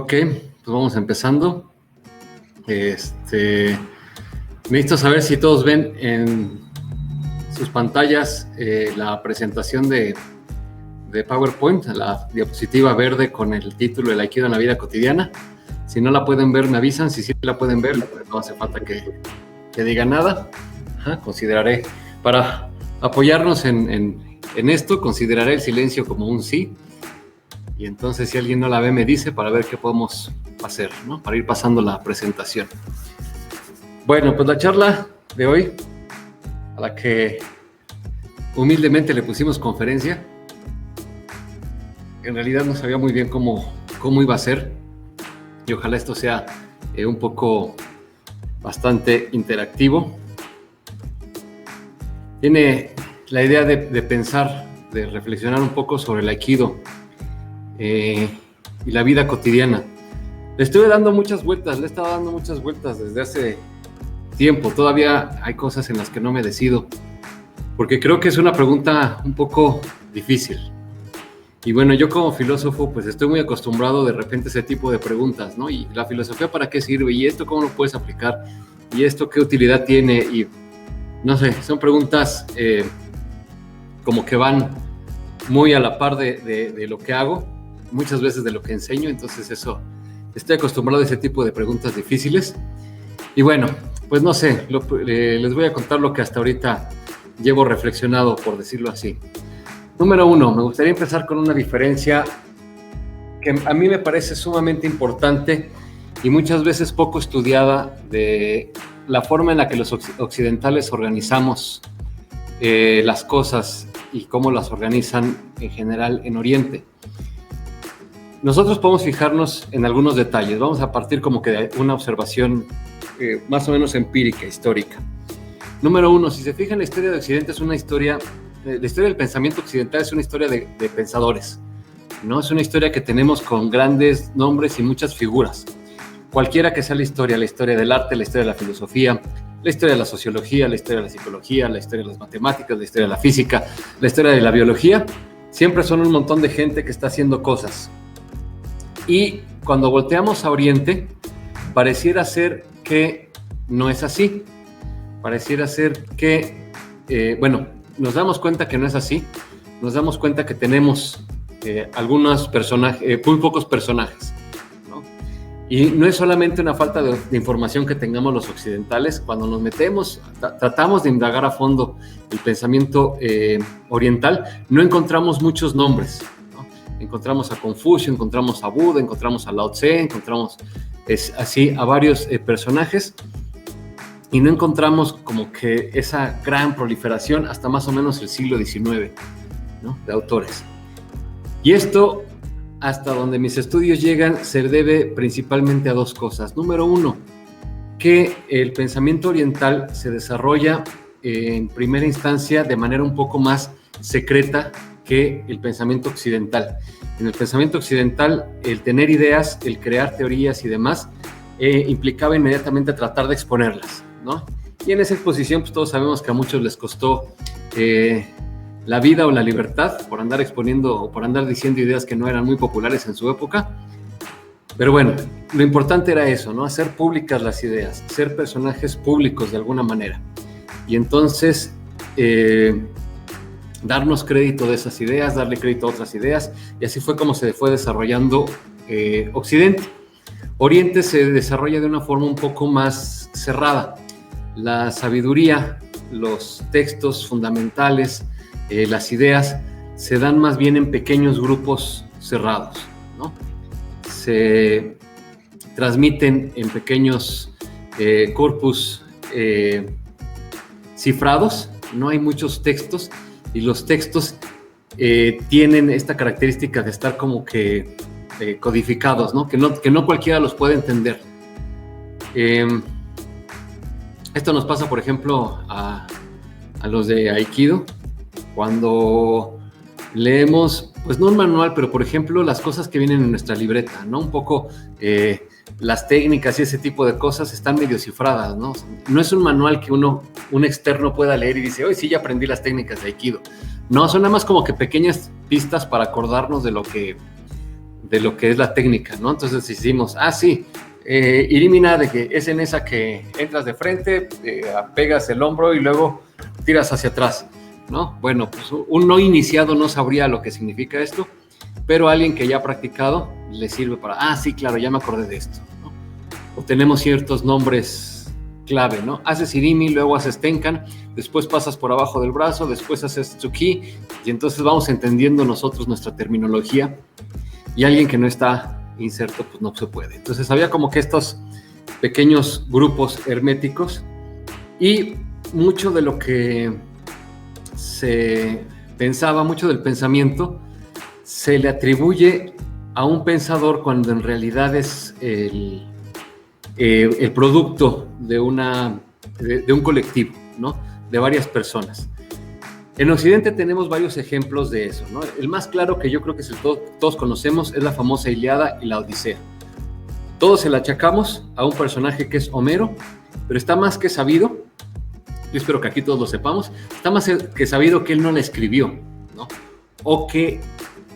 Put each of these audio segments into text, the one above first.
Ok, pues vamos empezando. Necesito saber si todos ven en sus pantallas la presentación de PowerPoint, la diapositiva verde con el título El Aikido en la vida cotidiana. Si no la pueden ver, me avisan. Si sí la pueden ver, no hace falta que diga nada. Consideraré, para apoyarnos en esto, consideraré el silencio como un sí. Y entonces, si alguien no la ve, me dice para ver qué podemos hacer, ¿no? Para ir pasando la presentación. Bueno, pues la charla de hoy, a la que humildemente le pusimos conferencia, en realidad no sabía muy bien cómo iba a ser, y ojalá esto sea un poco bastante interactivo. Tiene la idea de pensar, de reflexionar un poco sobre el Aikido y la vida cotidiana. Le he estado dando muchas vueltas desde hace tiempo. Todavía hay cosas en las que no me decido, porque creo que es una pregunta un poco difícil. Y bueno, yo como filósofo, pues estoy muy acostumbrado de repente a ese tipo de preguntas, ¿no? Y la filosofía, ¿para qué sirve? ¿Y esto cómo lo puedes aplicar? ¿Y esto qué utilidad tiene? Y no sé, son preguntas como que van muy a la par de lo que hago, muchas veces de lo que enseño. Entonces eso, estoy acostumbrado a ese tipo de preguntas difíciles. Y bueno, pues no sé, les voy a contar lo que hasta ahorita llevo reflexionado, por decirlo así. Número 1, me gustaría empezar con una diferencia que a mí me parece sumamente importante y muchas veces poco estudiada, de la forma en la que los occidentales organizamos las cosas y cómo las organizan en general en Oriente. Nosotros podemos fijarnos en algunos detalles. Vamos a partir como que de una observación más o menos empírica, histórica. Número 1, si se fijan, la historia de Occidente es una historia, la historia del pensamiento occidental es una historia de pensadores, ¿no? Es una historia que tenemos con grandes nombres y muchas figuras. Cualquiera que sea la historia del arte, la historia de la filosofía, la historia de la sociología, la historia de la psicología, la historia de las matemáticas, la historia de la física, la historia de la biología, siempre son un montón de gente que está haciendo cosas. Y cuando volteamos a Oriente, pareciera ser que no es así. Pareciera ser que, nos damos cuenta que no es así. Nos damos cuenta que tenemos algunos personajes, muy pocos personajes, ¿no? Y no es solamente una falta de información que tengamos los occidentales. Cuando nos metemos, tratamos de indagar a fondo el pensamiento oriental, no encontramos muchos nombres. Encontramos a Confucio, encontramos a Buda, encontramos a Lao Tse, encontramos así a varios personajes, y no encontramos como que esa gran proliferación hasta más o menos el siglo XIX, ¿no? De autores. Y esto, hasta donde mis estudios llegan, se debe principalmente a dos cosas. Número 1, que el pensamiento oriental se desarrolla en primera instancia de manera un poco más secreta que el pensamiento occidental. En el pensamiento occidental, el tener ideas, el crear teorías y demás, implicaba inmediatamente tratar de exponerlas, ¿no? Y en esa exposición, pues todos sabemos que a muchos les costó la vida o la libertad por andar exponiendo o por andar diciendo ideas que no eran muy populares en su época. Pero bueno, lo importante era eso, ¿no? Hacer públicas las ideas, ser personajes públicos de alguna manera. Y entonces darnos crédito de esas ideas, darle crédito a otras ideas, y así fue como se fue desarrollando Occidente. Oriente se desarrolla de una forma un poco más cerrada. La sabiduría, los textos fundamentales, las ideas, se dan más bien en pequeños grupos cerrados, ¿no? Se transmiten en pequeños corpus cifrados. No hay muchos textos, y los textos tienen esta característica de estar como que codificados, ¿no? Que no cualquiera los puede entender. Esto nos pasa, por ejemplo, a los de Aikido, cuando leemos, pues no un manual, pero por ejemplo las cosas que vienen en nuestra libreta, ¿no? Un poco las técnicas y ese tipo de cosas están medio cifradas, ¿no? No es un manual que un externo pueda leer y dice, hoy sí ya aprendí las técnicas de Aikido. No, son nada más como que pequeñas pistas para acordarnos de lo que de lo que es la técnica, ¿no? Entonces decimos, sí, Irimina, de que es en esa que entras de frente, pegas el hombro y luego tiras hacia atrás, ¿no? Bueno, pues un no iniciado no sabría lo que significa esto, pero alguien que ya ha practicado le sirve para, sí, claro, ya me acordé de esto, ¿no? O tenemos ciertos nombres clave, ¿no? Haces Irimi, luego haces Tenkan, después pasas por abajo del brazo, después haces Tsuki, y entonces vamos entendiendo nosotros nuestra terminología, y alguien que no está inserto, pues no se puede. Entonces había como que estos pequeños grupos herméticos, y mucho de lo que se pensaba, mucho del pensamiento, se le atribuye a un pensador cuando en realidad es el producto de un colectivo, ¿no? De varias personas. En Occidente tenemos varios ejemplos de eso, ¿no? El más claro que yo creo que todos conocemos es la famosa Ilíada y la Odisea. Todos se la achacamos a un personaje que es Homero, pero está más que sabido, yo espero que aquí todos lo sepamos, está más que sabido que él no la escribió, ¿no? O que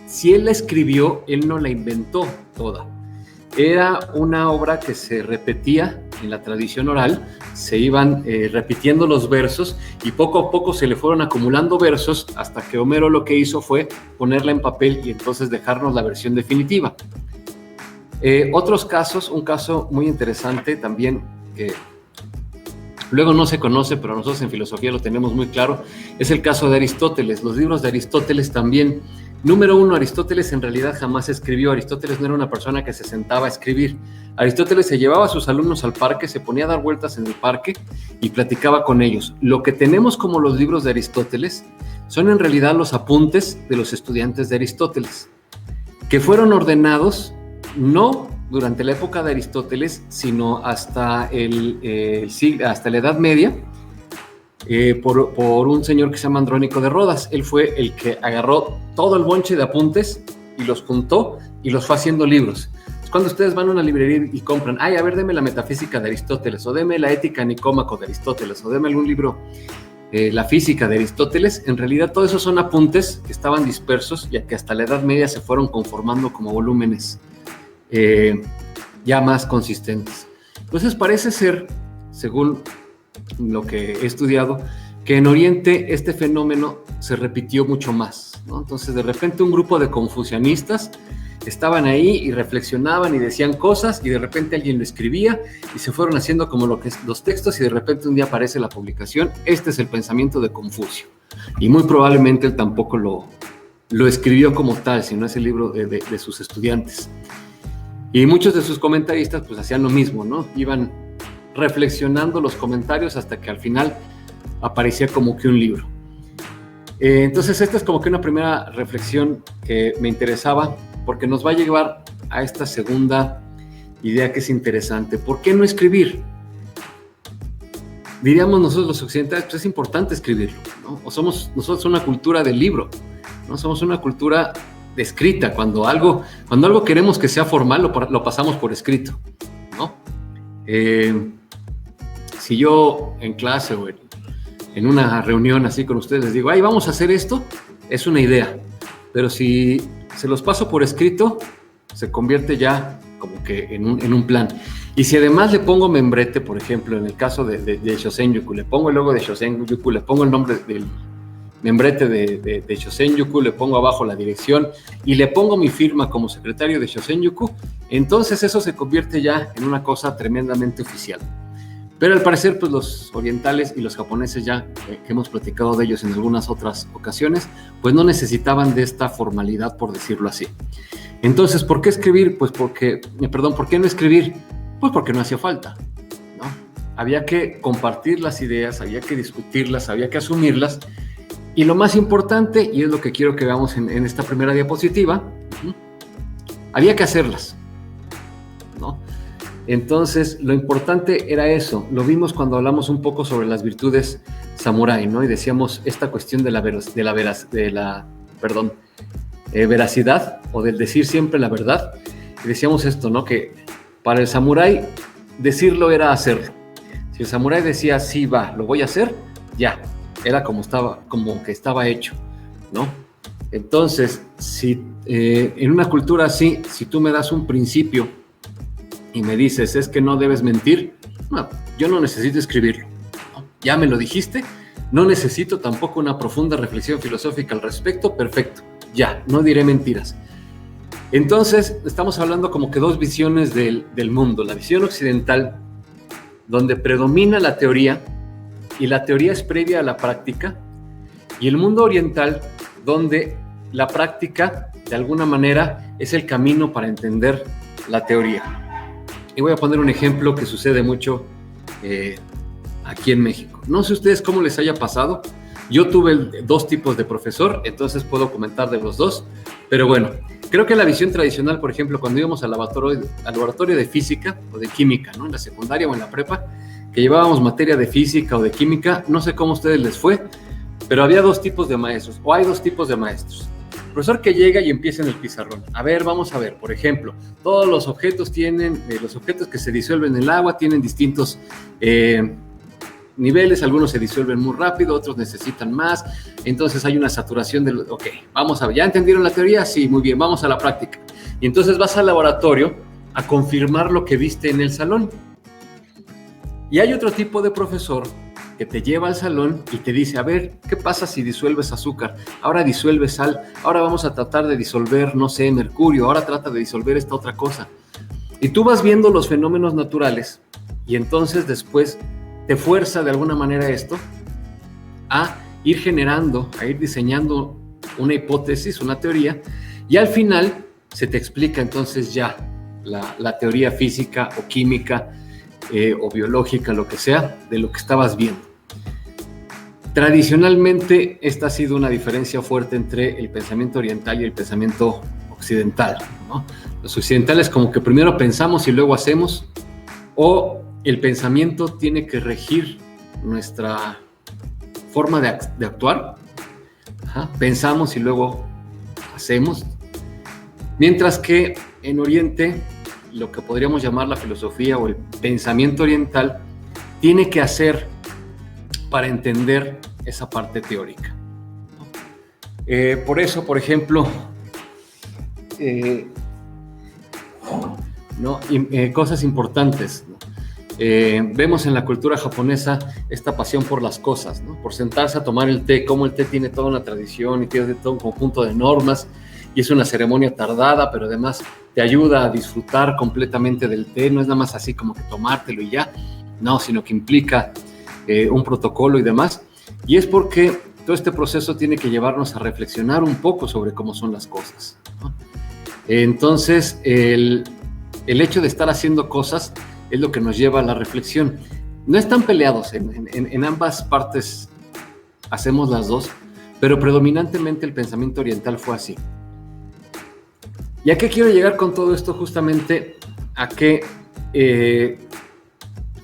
si él la escribió, él no la inventó toda. Era una obra que se repetía en la tradición oral, se iban repitiendo los versos y poco a poco se le fueron acumulando versos hasta que Homero lo que hizo fue ponerla en papel y entonces dejarnos la versión definitiva. Otros casos, un caso muy interesante también que luego no se conoce, pero nosotros en filosofía lo tenemos muy claro, es el caso de Aristóteles. Los libros de Aristóteles también. Número uno, Aristóteles en realidad jamás escribió. Aristóteles no era una persona que se sentaba a escribir. Aristóteles se llevaba a sus alumnos al parque, se ponía a dar vueltas en el parque y platicaba con ellos. Lo que tenemos como los libros de Aristóteles son en realidad los apuntes de los estudiantes de Aristóteles, que fueron ordenados no durante la época de Aristóteles, sino hasta hasta la Edad Media, por un señor que se llama Andrónico de Rodas. Él fue el que agarró todo el bonche de apuntes y los juntó y los fue haciendo libros. Es cuando ustedes van a una librería y compran, a ver, deme la metafísica de Aristóteles, o deme la ética nicómaco de Aristóteles, o deme algún libro, la física de Aristóteles, en realidad todo eso son apuntes que estaban dispersos y que hasta la Edad Media se fueron conformando como volúmenes ya más consistentes. Entonces parece ser, según lo que he estudiado, que en Oriente este fenómeno se repitió mucho más, ¿no? Entonces de repente un grupo de confucianistas estaban ahí y reflexionaban y decían cosas y de repente alguien lo escribía y se fueron haciendo como los textos y de repente un día aparece la publicación, este es el pensamiento de Confucio. Y muy probablemente él tampoco lo escribió como tal, sino es el libro de sus estudiantes. Y muchos de sus comentaristas pues hacían lo mismo, ¿no? Iban reflexionando los comentarios hasta que al final aparecía como que un libro. Entonces esta es como que una primera reflexión que me interesaba porque nos va a llevar a esta segunda idea que es interesante. ¿Por qué no escribir? Diríamos nosotros los occidentales, pues es importante escribirlo, ¿no? O somos nosotros una cultura del libro, ¿no? Somos una cultura de escrita. Cuando algo queremos que sea formal, lo pasamos por escrito, ¿no? Si yo en clase o en una reunión así con ustedes les digo, vamos a hacer esto, es una idea, pero si se los paso por escrito, se convierte ya como que en un plan. Y si además le pongo membrete, por ejemplo, en el caso de Shosenryoku, le pongo el logo de Shosenryoku, le pongo el nombre del membrete de Shosenryoku, le pongo abajo la dirección y le pongo mi firma como secretario de Shosenryoku, entonces eso se convierte ya en una cosa tremendamente oficial. Pero al parecer, pues los orientales y los japoneses ya, que hemos platicado de ellos en algunas otras ocasiones, pues no necesitaban de esta formalidad, por decirlo así. Entonces, ¿por qué escribir? ¿Por qué no escribir? Pues porque no hacía falta, ¿no? Había que compartir las ideas, había que discutirlas, había que asumirlas. Y lo más importante, y es lo que quiero que veamos en esta primera diapositiva, había que hacerlas, ¿no? Entonces, lo importante era eso. Lo vimos cuando hablamos un poco sobre las virtudes samurái, ¿no? Y decíamos esta cuestión de la veracidad o del decir siempre la verdad. Y decíamos esto, ¿no? Que para el samurái decirlo era hacerlo. Si el samurái decía, sí, va, lo voy a hacer, ya. Era como que estaba hecho, ¿no? Entonces, si en una cultura así, si tú me das un principio y me dices, es que no debes mentir, no, yo no necesito escribirlo, ¿no? Ya me lo dijiste, no necesito tampoco una profunda reflexión filosófica al respecto, perfecto, ya, no diré mentiras. Entonces, estamos hablando como que dos visiones del mundo, la visión occidental, donde predomina la teoría, y la teoría es previa a la práctica, y el mundo oriental, donde la práctica, de alguna manera, es el camino para entender la teoría. Y voy a poner un ejemplo que sucede mucho aquí en México. No sé ustedes cómo les haya pasado. Yo tuve dos tipos de profesor, entonces puedo comentar de los dos. Pero bueno, creo que la visión tradicional, por ejemplo, cuando íbamos al laboratorio de física o de química, ¿no? En la secundaria o en la prepa, que llevábamos materia de física o de química, no sé cómo a ustedes les fue, pero había dos tipos de maestros, o hay dos tipos de maestros. El profesor que llega y empieza en el pizarrón. A ver, vamos a ver, por ejemplo, todos los objetos que se disuelven en el agua tienen distintos niveles, algunos se disuelven muy rápido, otros necesitan más, entonces hay una saturación del... Ok, vamos a ver, ¿ya entendieron la teoría? Sí, muy bien, vamos a la práctica. Y entonces vas al laboratorio a confirmar lo que viste en el salón. Y hay otro tipo de profesor que te lleva al salón y te dice, a ver, ¿qué pasa si disuelves azúcar? Ahora disuelves sal, ahora vamos a tratar de disolver, no sé, mercurio, ahora trata de disolver esta otra cosa. Y tú vas viendo los fenómenos naturales y entonces después te fuerza de alguna manera esto a ir generando, a ir diseñando una hipótesis, una teoría, y al final se te explica entonces ya la teoría física o química o biológica, lo que sea, de lo que estabas viendo. Tradicionalmente, esta ha sido una diferencia fuerte entre el pensamiento oriental y el pensamiento occidental, ¿no? Los occidentales como que primero pensamos y luego hacemos, o el pensamiento tiene que regir nuestra forma de actuar. Ajá, pensamos y luego hacemos. Mientras que en Oriente, lo que podríamos llamar la filosofía o el pensamiento oriental, tiene que hacer para entender esa parte teórica. Por eso, por ejemplo, cosas importantes, ¿no? Vemos en la cultura japonesa esta pasión por las cosas, ¿no? Por sentarse a tomar el té, como el té tiene toda una tradición y tiene todo un conjunto de normas, y es una ceremonia tardada, pero además te ayuda a disfrutar completamente del té. No es nada más así como que tomártelo y ya, no, sino que implica un protocolo y demás. Y es porque todo este proceso tiene que llevarnos a reflexionar un poco sobre cómo son las cosas, ¿no? Entonces, el hecho de estar haciendo cosas es lo que nos lleva a la reflexión. No están peleados, en ambas partes hacemos las dos, pero predominantemente el pensamiento oriental fue así. ¿Y a qué quiero llegar con todo esto? Justamente a que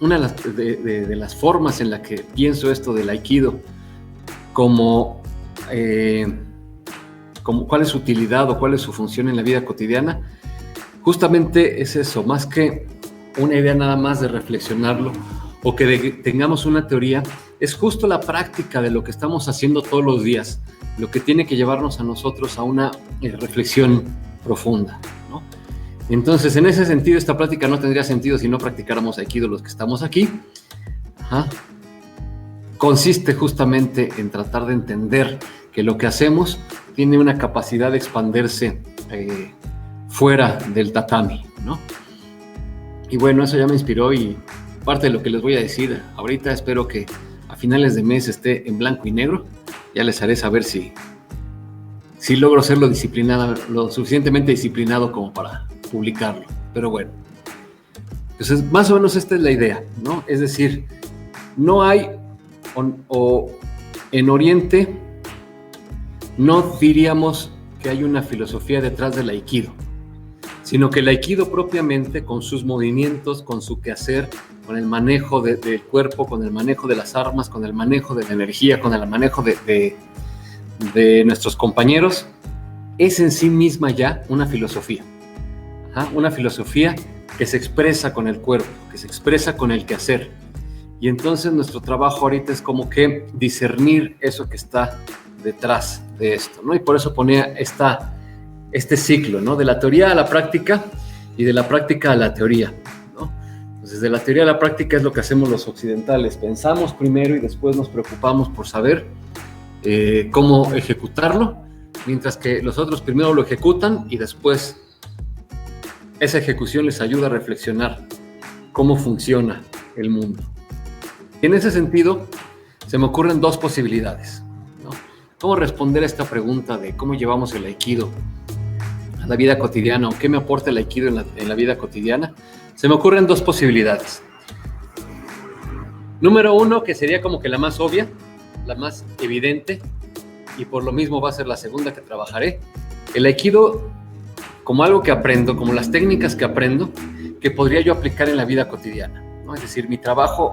una de las formas en la que pienso esto del Aikido, como cuál es su utilidad o cuál es su función en la vida cotidiana, justamente es eso, más que una idea nada más de reflexionarlo o que tengamos una teoría, es justo la práctica de lo que estamos haciendo todos los días, lo que tiene que llevarnos a nosotros a una reflexión profunda, ¿no? Entonces, en ese sentido, esta práctica no tendría sentido si no practicáramos Aikido los que estamos aquí. Ajá. Consiste justamente en tratar de entender que lo que hacemos tiene una capacidad de expandirse fuera del tatami, ¿no? Y bueno, eso ya me inspiró, y parte de lo que les voy a decir ahorita, espero que a finales de mes esté en blanco y negro. Ya les haré saber si logro ser lo suficientemente disciplinado como para publicarlo. Pero bueno, entonces más o menos esta es la idea, ¿no? Es decir, no hay, o en Oriente no diríamos que hay una filosofía detrás del Aikido, sino que el Aikido propiamente, con sus movimientos, con su quehacer, con el manejo del cuerpo, con el manejo de las armas, con el manejo de la energía, con el manejo de nuestros compañeros, es en sí misma ya una filosofía. Ajá, una filosofía que se expresa con el cuerpo, que se expresa con el quehacer. Y entonces nuestro trabajo ahorita es como que discernir eso que está detrás de esto, ¿no? Y por eso ponía este ciclo, ¿no? De la teoría a la práctica y de la práctica a la teoría, ¿no? Entonces, de la teoría a la práctica es lo que hacemos los occidentales. Pensamos primero y después nos preocupamos por saber cómo ejecutarlo, mientras que los otros primero lo ejecutan y después esa ejecución les ayuda a reflexionar cómo funciona el mundo. Y en ese sentido, se me ocurren dos posibilidades, ¿no? ¿Cómo responder a esta pregunta de cómo llevamos el Aikido a la vida cotidiana o qué me aporta el Aikido en la vida cotidiana? Se me ocurren dos posibilidades. Número uno, que sería como que la más obvia, la más evidente, y por lo mismo va a ser la segunda que trabajaré. El Aikido como algo que aprendo, como las técnicas que aprendo, que podría yo aplicar en la vida cotidiana, ¿no? Es decir, mi trabajo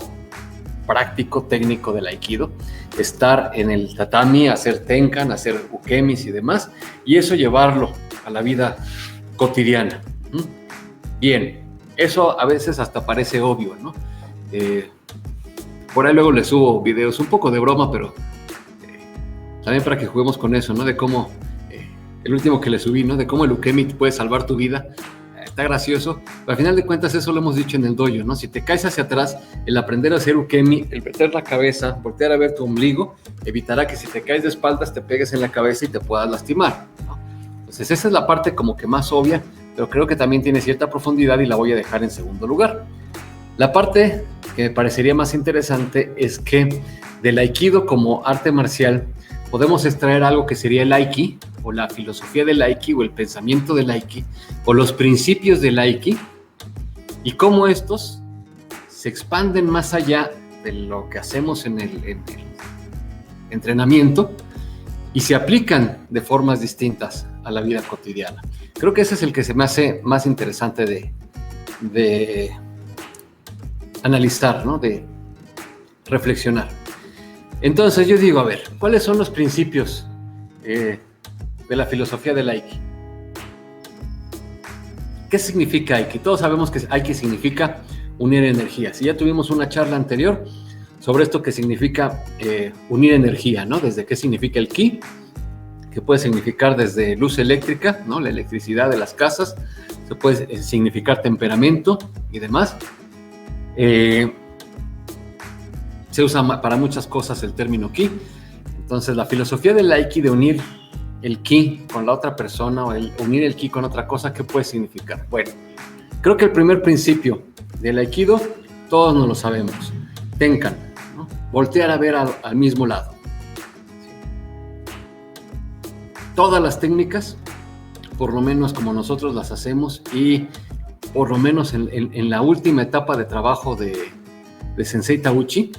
práctico, técnico del Aikido, estar en el tatami, hacer tenkan, hacer ukemis y demás, y eso llevarlo a la vida cotidiana. Bien, eso a veces hasta parece obvio, ¿no? Por ahí luego les subo videos, un poco de broma, pero también para que juguemos con eso, ¿no? De cómo, el último que le subí, ¿no? De cómo el ukemi puede salvar tu vida. Está gracioso, pero al final de cuentas eso lo hemos dicho en el dojo, ¿no? Si te caes hacia atrás, el aprender a hacer ukemi, el meter la cabeza, voltear a ver tu ombligo, evitará que si te caes de espaldas te pegues en la cabeza y te puedas lastimar, ¿no? Entonces esa es la parte como que más obvia, pero creo que también tiene cierta profundidad y la voy a dejar en segundo lugar. La parte que me parecería más interesante es que del Aikido como arte marcial podemos extraer algo que sería el Aiki, o la filosofía del Aiki, o el pensamiento del Aiki, o los principios del Aiki, y cómo estos se expanden más allá de lo que hacemos en el entrenamiento y se aplican de formas distintas a la vida cotidiana. Creo que ese es el que se me hace más interesante de analizar, ¿no? De reflexionar. Entonces yo digo, a ver, ¿cuáles son los principios de la filosofía del Aiki? ¿Qué significa Aiki? Todos sabemos que Aiki significa unir energías. Y ya tuvimos una charla anterior sobre esto que significa unir energía, ¿no? Desde qué significa el Ki, que puede significar desde luz eléctrica, ¿no? La electricidad de las casas, se puede significar temperamento y demás. Se usa para muchas cosas el término Ki. Entonces la filosofía del Aiki de unir el Ki con la otra persona o unir el Ki con otra cosa, ¿qué puede significar? Bueno, creo que el primer principio del Aikido todos nos lo sabemos. Tenkan, ¿no? Voltear a ver al mismo lado. Todas las técnicas, por lo menos como nosotros las hacemos, y por lo menos en la última etapa de trabajo de Sensei Taguchi,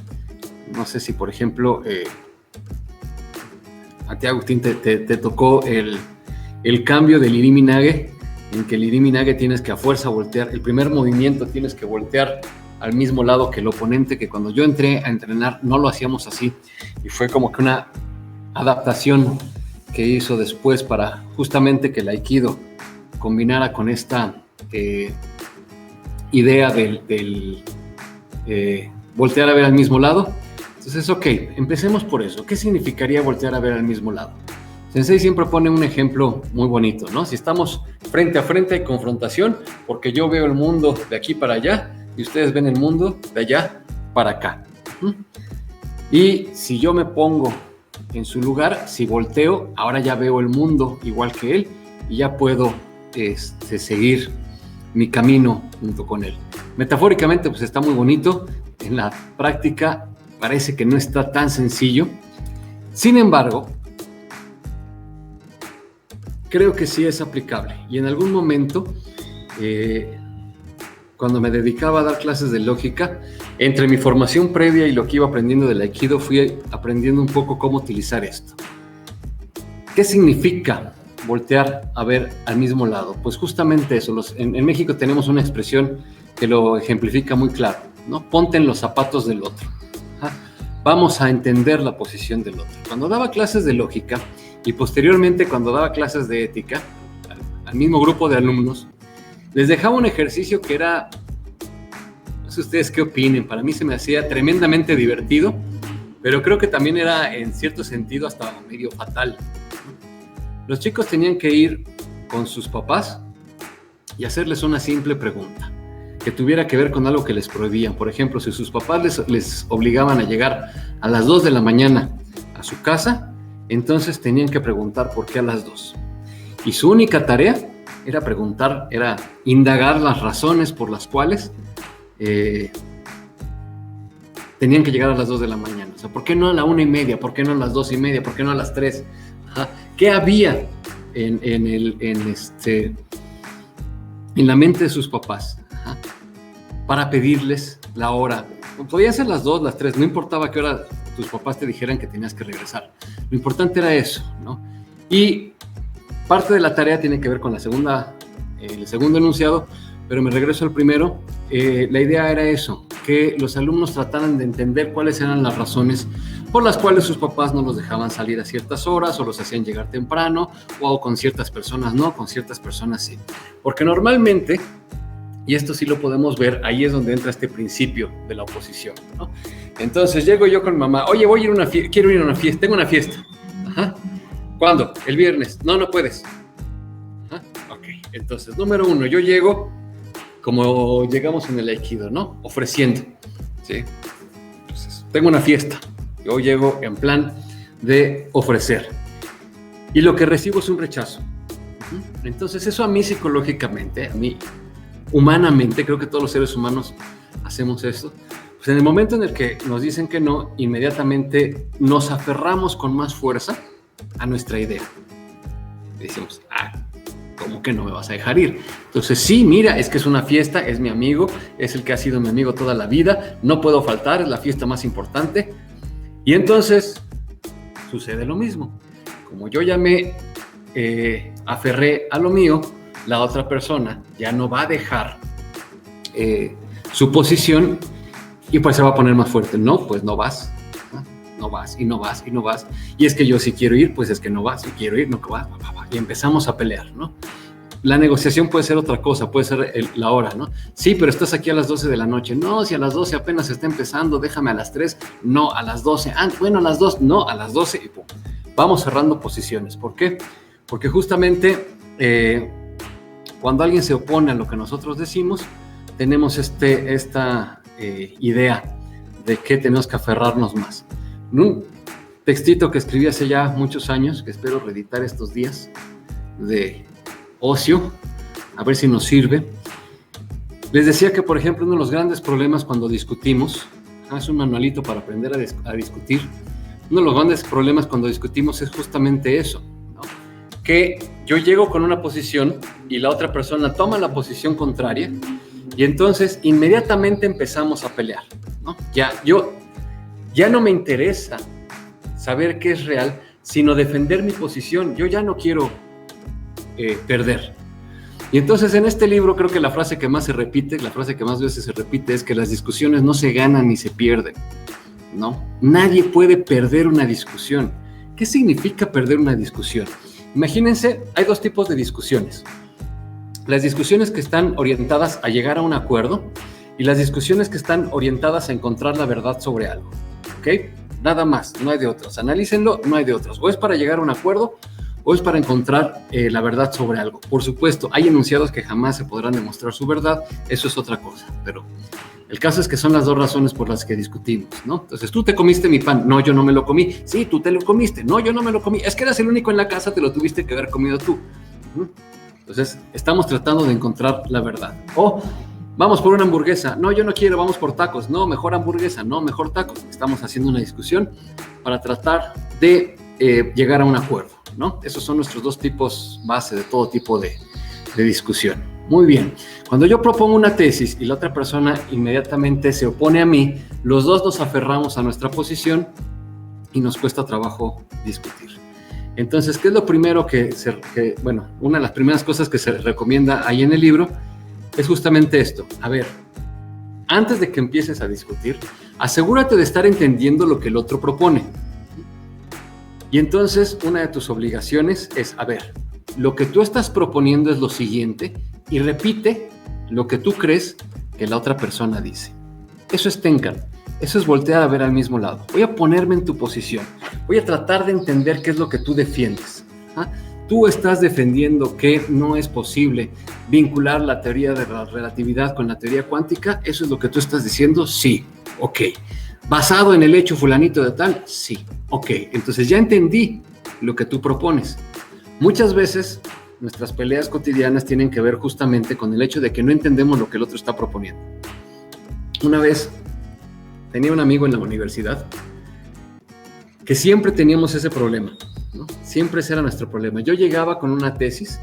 no sé si por ejemplo a ti, Agustín, te tocó el cambio del Irimi Nage, en que el Irimi Nage tienes que a fuerza voltear, el primer movimiento tienes que voltear al mismo lado que el oponente, que cuando yo entré a entrenar no lo hacíamos así, y fue como que una adaptación que hizo después para justamente que el Aikido combinara con esta idea del voltear a ver al mismo lado. Entonces, ok, empecemos por eso. ¿Qué significaría voltear a ver al mismo lado? Sensei siempre pone un ejemplo muy bonito, ¿no? Si estamos frente a frente hay confrontación, porque yo veo el mundo de aquí para allá y ustedes ven el mundo de allá para acá. Y si yo me pongo en su lugar, si volteo, ahora ya veo el mundo igual que él y ya puedo seguir mi camino junto con él. Metafóricamente, pues está muy bonito. En la práctica parece que no está tan sencillo. Sin embargo, creo que sí es aplicable. Y en algún momento, cuando me dedicaba a dar clases de lógica, entre mi formación previa y lo que iba aprendiendo del Aikido, fui aprendiendo un poco cómo utilizar esto. ¿Qué significa voltear a ver al mismo lado? Pues justamente eso. En México tenemos una expresión que lo ejemplifica muy claro, ¿no? Ponte en los zapatos del otro. Vamos a entender la posición del otro. Cuando daba clases de lógica y posteriormente cuando daba clases de ética al mismo grupo de alumnos, les dejaba un ejercicio que era No sé ustedes qué opinen. Para mí se me hacía tremendamente divertido, pero creo que también era en cierto sentido hasta medio fatal. Los chicos tenían que ir con sus papás y hacerles una simple pregunta que tuviera que ver con algo que les prohibían. Por ejemplo, si sus papás les obligaban a llegar a las 2 de la mañana a su casa, entonces tenían que preguntar por qué a las 2. Y su única tarea era indagar las razones por las cuales tenían que llegar a las 2 de la mañana. O sea, ¿por qué no a la 1:30? ¿Por qué no a las 2:30? ¿Por qué no a las 3? Ajá. ¿Qué había en la mente de sus papás? Ajá. Para pedirles la hora. Podían ser las 2, las 3, no importaba qué hora tus papás te dijeran que tenías que regresar. Lo importante era eso, ¿no? Y parte de la tarea tiene que ver con el segundo enunciado, pero me regreso al primero. La idea era eso, que los alumnos trataran de entender cuáles eran las razones por las cuales sus papás no los dejaban salir a ciertas horas o los hacían llegar temprano, o con ciertas personas no, con ciertas personas sí. Porque normalmente, y esto sí lo podemos ver, ahí es donde entra este principio de la oposición, ¿no? Entonces llego yo con mamá, oye, quiero ir a una fiesta, tengo una fiesta. Ajá. ¿Cuándo? El viernes. No puedes. Ajá. Ok, entonces, número 1, yo llego como llegamos en el Aikido, ¿no? Ofreciendo, ¿sí? Entonces, tengo una fiesta. Yo llego en plan de ofrecer. Y lo que recibo es un rechazo. Entonces, eso a mí psicológicamente, a mí humanamente, creo que todos los seres humanos hacemos esto. Pues en el momento en el que nos dicen que no, inmediatamente nos aferramos con más fuerza a nuestra idea. Y decimos, ¿cómo que no me vas a dejar ir? Entonces, sí, mira, es que es una fiesta, es mi amigo, es el que ha sido mi amigo toda la vida, no puedo faltar, es la fiesta más importante. Y entonces, sucede lo mismo. Como yo ya me aferré a lo mío, la otra persona ya no va a dejar su posición y pues se va a poner más fuerte. No, pues no vas. No vas y no vas y no vas. Y es que yo si quiero ir, pues es que no vas. Si quiero ir, no vas. Y empezamos a pelear, ¿no? La negociación puede ser otra cosa, puede ser la hora, ¿no? Sí, pero estás aquí a las 12 de la noche. No, si a las 12 apenas está empezando, déjame a las 3. No, a las 12. Bueno, a las 2. No, a las 12. Y pum. Vamos cerrando posiciones. ¿Por qué? Porque justamente cuando alguien se opone a lo que nosotros decimos, tenemos esta idea de que tenemos que aferrarnos más. En un textito que escribí hace ya muchos años, que espero reeditar estos días de ocio, a ver si nos sirve. Les decía que, por ejemplo, uno de los grandes problemas cuando discutimos, es un manualito para aprender a discutir, uno de los grandes problemas cuando discutimos es justamente eso, ¿no? Que yo llego con una posición y la otra persona toma la posición contraria y entonces inmediatamente empezamos a pelear, ¿no? Ya no me interesa saber qué es real, sino defender mi posición. Yo ya no quiero perder. Y entonces en este libro creo que la frase que más se repite, la frase que más veces se repite es que las discusiones no se ganan ni se pierden, ¿no? Nadie puede perder una discusión. ¿Qué significa perder una discusión? Imagínense, hay dos tipos de discusiones. Las discusiones que están orientadas a llegar a un acuerdo y las discusiones que están orientadas a encontrar la verdad sobre algo, ¿ok? Nada más, no hay de otros. Analícenlo, no hay de otros. O es para llegar a un acuerdo o es para encontrar la verdad sobre algo. Por supuesto, hay enunciados que jamás se podrán demostrar su verdad, eso es otra cosa, pero el caso es que son las dos razones por las que discutimos, ¿no? Entonces, tú te comiste mi pan, no, yo no me lo comí. Sí, tú te lo comiste, no, yo no me lo comí. Es que eras el único en la casa, te lo tuviste que haber comido tú. Entonces, estamos tratando de encontrar la verdad. O vamos por una hamburguesa, no, yo no quiero, vamos por tacos. No, mejor hamburguesa, no, mejor tacos. Estamos haciendo una discusión para tratar de llegar a un acuerdo, ¿no? Esos son nuestros dos tipos base de todo tipo de discusión. Muy bien. Cuando yo propongo una tesis y la otra persona inmediatamente se opone a mí, los dos nos aferramos a nuestra posición y nos cuesta trabajo discutir. Entonces, ¿qué es lo primero una de las primeras cosas que se recomienda ahí en el libro? Es justamente esto. A ver, antes de que empieces a discutir, asegúrate de estar entendiendo lo que el otro propone. Y entonces, una de tus obligaciones es, a ver, lo que tú estás proponiendo es lo siguiente y repite lo que tú crees que la otra persona dice. Eso es Tenkan. Eso es voltear a ver al mismo lado. Voy a ponerme en tu posición. Voy a tratar de entender qué es lo que tú defiendes. ¿Ah? Tú estás defendiendo que no es posible vincular la teoría de la relatividad con la teoría cuántica. ¿Eso es lo que tú estás diciendo? Sí. Ok. ¿Basado en el hecho fulanito de tal? Sí. Ok. Entonces ya entendí lo que tú propones. Muchas veces nuestras peleas cotidianas tienen que ver justamente con el hecho de que no entendemos lo que el otro está proponiendo. Una vez tenía un amigo en la universidad que siempre teníamos ese problema, ¿no? Siempre ese era nuestro problema. Yo llegaba con una tesis,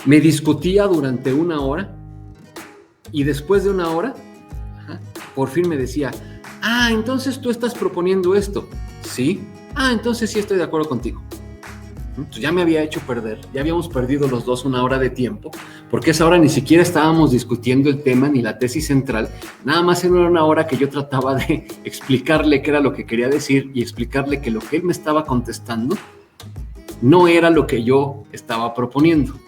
me discutía durante 1 hora y después de 1 hora, por fin me decía, entonces tú estás proponiendo esto. Sí. Entonces sí estoy de acuerdo contigo. Entonces ya me había hecho perder, ya habíamos perdido los dos 1 hora de tiempo, porque esa hora ni siquiera estábamos discutiendo el tema ni la tesis central, nada más era 1 hora que yo trataba de explicarle qué era lo que quería decir y explicarle que lo que él me estaba contestando no era lo que yo estaba proponiendo.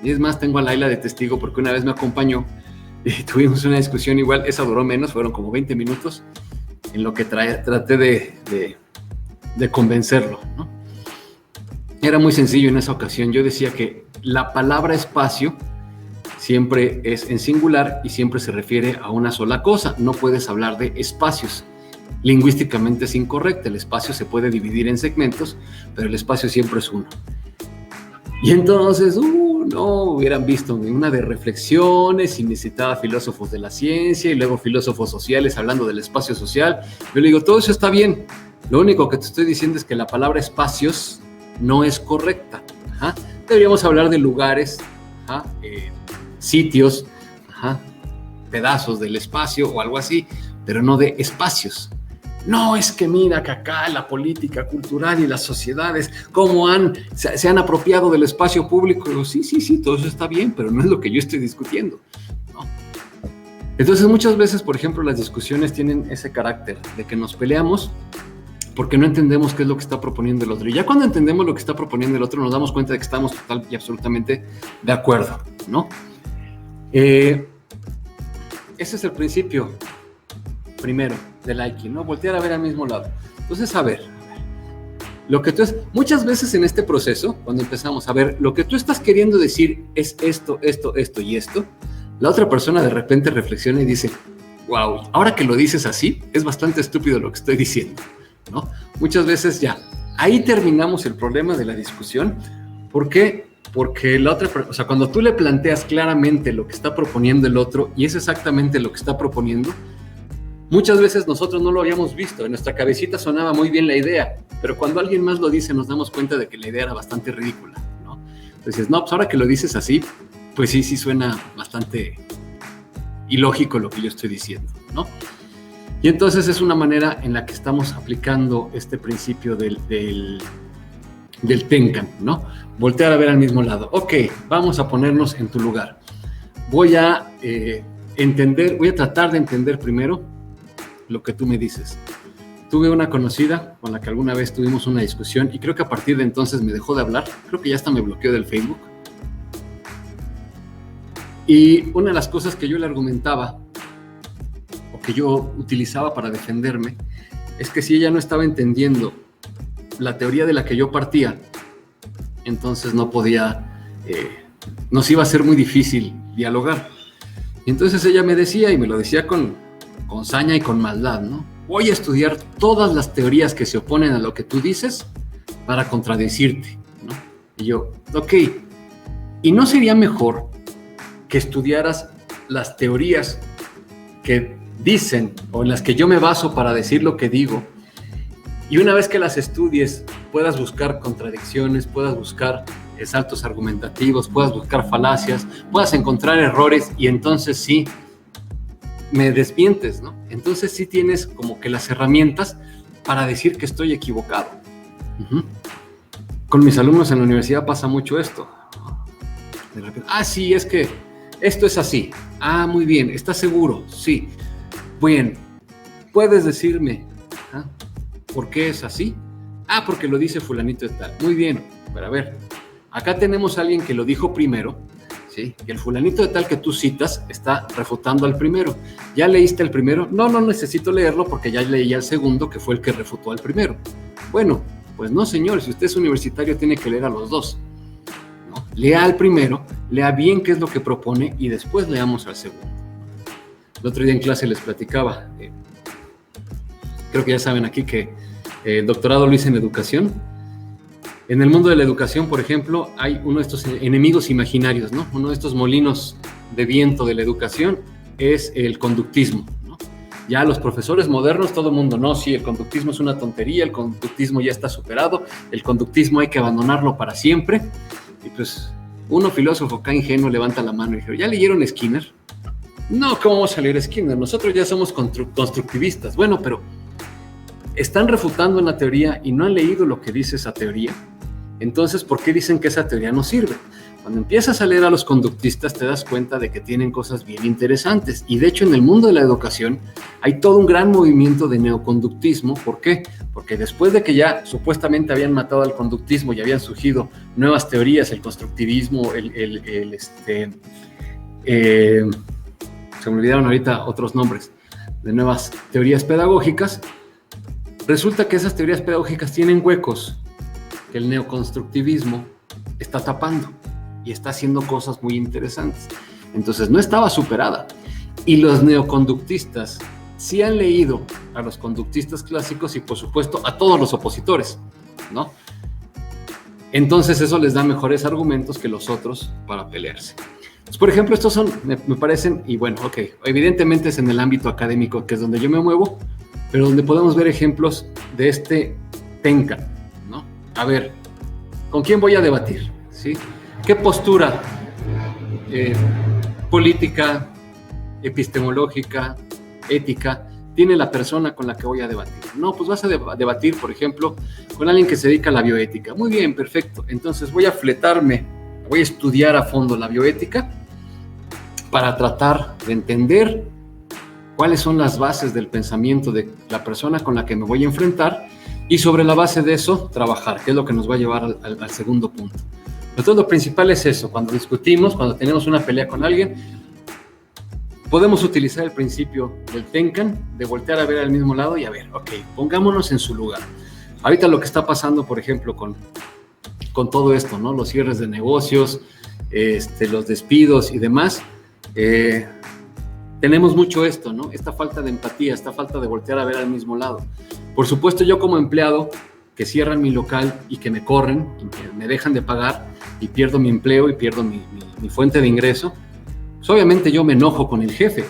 Y es más, tengo a Laila de testigo porque una vez me acompañó y tuvimos una discusión igual, esa duró menos, fueron como 20 minutos, en lo que traté de convencerlo, ¿no? Era muy sencillo en esa ocasión. Yo decía que la palabra espacio siempre es en singular y siempre se refiere a una sola cosa. No puedes hablar de espacios. Lingüísticamente es incorrecto. El espacio se puede dividir en segmentos, pero el espacio siempre es uno. Y entonces, no hubieran visto una de reflexiones y necesitaba filósofos de la ciencia y luego filósofos sociales hablando del espacio social. Yo le digo, todo eso está bien. Lo único que te estoy diciendo es que la palabra espacios no es correcta. Deberíamos hablar de lugares, sitios, pedazos del espacio o algo así, pero no de espacios. No, es que mira que acá la política cultural y las sociedades, cómo se han apropiado del espacio público. Digo, sí, todo eso está bien, pero no es lo que yo estoy discutiendo, ¿no? Entonces muchas veces, por ejemplo, las discusiones tienen ese carácter de que nos peleamos porque no entendemos qué es lo que está proponiendo el otro. Y ya cuando entendemos lo que está proponiendo el otro, nos damos cuenta de que estamos total y absolutamente de acuerdo, ¿no? Ese es el principio primero del Aikido, ¿no? Voltear a ver al mismo lado. Entonces, a ver, lo que muchas veces en este proceso, cuando empezamos a ver, lo que tú estás queriendo decir es esto y esto, la otra persona de repente reflexiona y dice, wow, ahora que lo dices así, es bastante estúpido lo que estoy diciendo, ¿no? Muchas veces ya, ahí terminamos el problema de la discusión. ¿Por qué? Porque la otra, o sea, cuando tú le planteas claramente lo que está proponiendo el otro y es exactamente lo que está proponiendo, muchas veces nosotros no lo habíamos visto, en nuestra cabecita sonaba muy bien la idea, pero cuando alguien más lo dice nos damos cuenta de que la idea era bastante ridícula, ¿no? Entonces, no, pues ahora que lo dices así, pues sí suena bastante ilógico lo que yo estoy diciendo, ¿no? Y entonces es una manera en la que estamos aplicando este principio del Tenkan, ¿no? Voltear a ver al mismo lado. Ok, vamos a ponernos en tu lugar. Voy a tratar de entender primero lo que tú me dices. Tuve una conocida con la que alguna vez tuvimos una discusión y creo que a partir de entonces me dejó de hablar. Creo que ya hasta me bloqueó del Facebook. Y una de las cosas que yo le argumentaba o que yo utilizaba para defenderme es que si ella no estaba entendiendo la teoría de la que yo partía, entonces no podía, nos iba a ser muy difícil dialogar. Y entonces ella me decía, y me lo decía con saña y con maldad, ¿no? Voy a estudiar todas las teorías que se oponen a lo que tú dices para contradecirte, ¿no? Y yo, ok, ¿y no sería mejor que estudiaras las teorías que dicen o en las que yo me baso para decir lo que digo, y una vez que las estudies puedas buscar contradicciones, puedas buscar saltos argumentativos, puedas buscar falacias, puedas encontrar errores y entonces sí me desmientes, ¿no? Entonces sí tienes como que las herramientas para decir que estoy equivocado. Con mis alumnos en la universidad pasa mucho esto. De repente, sí, es que esto es así. Muy bien, ¿estás seguro? Sí. Bien, ¿puedes decirme por qué es así? Porque lo dice fulanito de tal. Muy bien, pero a ver, acá tenemos a alguien que lo dijo primero, ¿sí? Y el fulanito de tal que tú citas está refutando al primero. ¿Ya leíste el primero? No, no necesito leerlo porque ya leí al segundo, que fue el que refutó al primero. Bueno, pues no, señor, si usted es universitario tiene que leer a los dos, ¿no? Lea al primero, lea bien qué es lo que propone y después leamos al segundo. El otro día en clase les platicaba, creo que ya saben aquí que el doctorado lo hice en educación. En el mundo de la educación, por ejemplo, hay uno de estos enemigos imaginarios, ¿no? Uno de estos molinos de viento de la educación es el conductismo, ¿no? Ya los profesores modernos, todo el mundo, no, sí, el conductismo es una tontería, el conductismo ya está superado, el conductismo hay que abandonarlo para siempre. Y pues uno filósofo acá ingenuo levanta la mano y dice, ¿ya leyeron Skinner? No, ¿cómo vamos a leer Skinner? Nosotros ya somos constructivistas. Bueno, pero están refutando una teoría y no han leído lo que dice esa teoría. Entonces, ¿por qué dicen que esa teoría no sirve? Cuando empiezas a leer a los conductistas te das cuenta de que tienen cosas bien interesantes. Y de hecho en el mundo de la educación hay todo un gran movimiento de neoconductismo. ¿Por qué? Porque después de que ya supuestamente habían matado al conductismo y habían surgido nuevas teorías, el constructivismo, se me olvidaron ahorita otros nombres, de nuevas teorías pedagógicas, resulta que esas teorías pedagógicas tienen huecos que el neoconstructivismo está tapando y está haciendo cosas muy interesantes. Entonces no estaba superada. Y los neoconductistas sí han leído a los conductistas clásicos y por supuesto a todos los opositores, ¿no? Entonces eso les da mejores argumentos que los otros para pelearse. Pues, por ejemplo, estos son, me parecen, y bueno, ok, evidentemente es en el ámbito académico que es donde yo me muevo, pero donde podemos ver ejemplos de este Tenkan, ¿no? A ver, ¿con quién voy a debatir? ¿Sí? ¿Qué postura política, epistemológica, ética tiene la persona con la que voy a debatir? No, pues vas a debatir, por ejemplo, con alguien que se dedica a la bioética. Muy bien, perfecto. Entonces voy a estudiar a fondo la bioética para tratar de entender cuáles son las bases del pensamiento de la persona con la que me voy a enfrentar y sobre la base de eso trabajar, que es lo que nos va a llevar al segundo punto. Entonces lo principal es eso, cuando discutimos, cuando tenemos una pelea con alguien, podemos utilizar el principio del Tenkan, de voltear a ver al mismo lado y a ver, ok, pongámonos en su lugar. Ahorita lo que está pasando, por ejemplo, con todo esto, ¿no? Los cierres de negocios, los despidos y demás, tenemos mucho esto, ¿no? Esta falta de empatía, esta falta de voltear a ver al mismo lado. Por supuesto, yo como empleado, que cierran mi local y que me corren, y que me dejan de pagar y pierdo mi empleo y pierdo mi fuente de ingreso, pues obviamente yo me enojo con el jefe.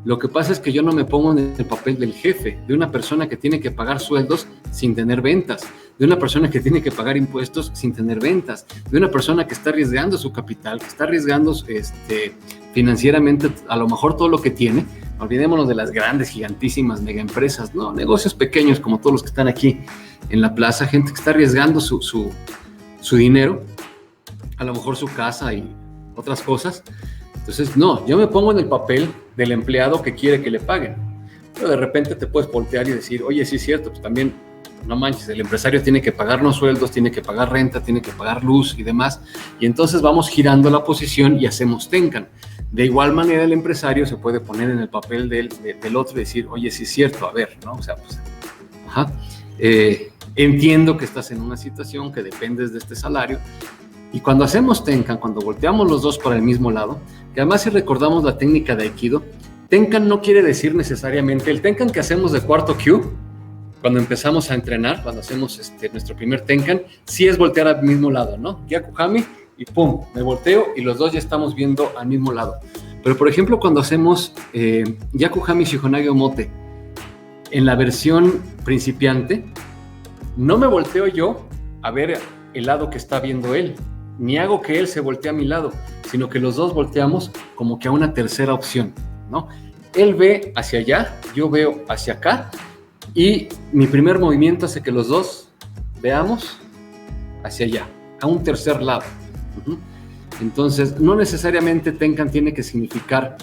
Lo que pasa es que yo no me pongo en el papel del jefe, de una persona que tiene que pagar sueldos sin tener ventas, de una persona que tiene que pagar impuestos sin tener ventas, de una persona que está arriesgando su capital, que está arriesgando financieramente a lo mejor todo lo que tiene. Olvidémonos de las grandes, gigantísimas megaempresas, no, negocios pequeños como todos los que están aquí en la plaza, gente que está arriesgando su dinero, a lo mejor su casa y otras cosas. Entonces, no, yo me pongo en el papel del empleado que quiere que le paguen. Pero de repente te puedes voltear y decir, oye, sí es cierto, pues también, no manches, el empresario tiene que pagarnos sueldos, tiene que pagar renta, tiene que pagar luz y demás. Y entonces vamos girando la posición y hacemos Tenkan. De igual manera, el empresario se puede poner en el papel del otro y decir, oye, sí es cierto, a ver, ¿no? O sea, pues, entiendo que estás en una situación que dependes de este salario. Y cuando hacemos Tenkan, cuando volteamos los dos para el mismo lado, que además si recordamos la técnica de Aikido, Tenkan no quiere decir necesariamente, el Tenkan que hacemos de cuarto Kyu, cuando empezamos a entrenar, cuando hacemos nuestro primer Tenkan, sí es voltear al mismo lado, ¿no? Gyakuhami y pum, me volteo y los dos ya estamos viendo al mismo lado. Pero por ejemplo, cuando hacemos Gyakuhami Shihonage Omote, en la versión principiante, no me volteo yo a ver el lado que está viendo él, ni hago que él se voltee a mi lado, sino que los dos volteamos como que a una tercera opción, ¿no? Él ve hacia allá, yo veo hacia acá, y mi primer movimiento hace que los dos veamos hacia allá, a un tercer lado. Entonces, no necesariamente Tenkan tiene que significar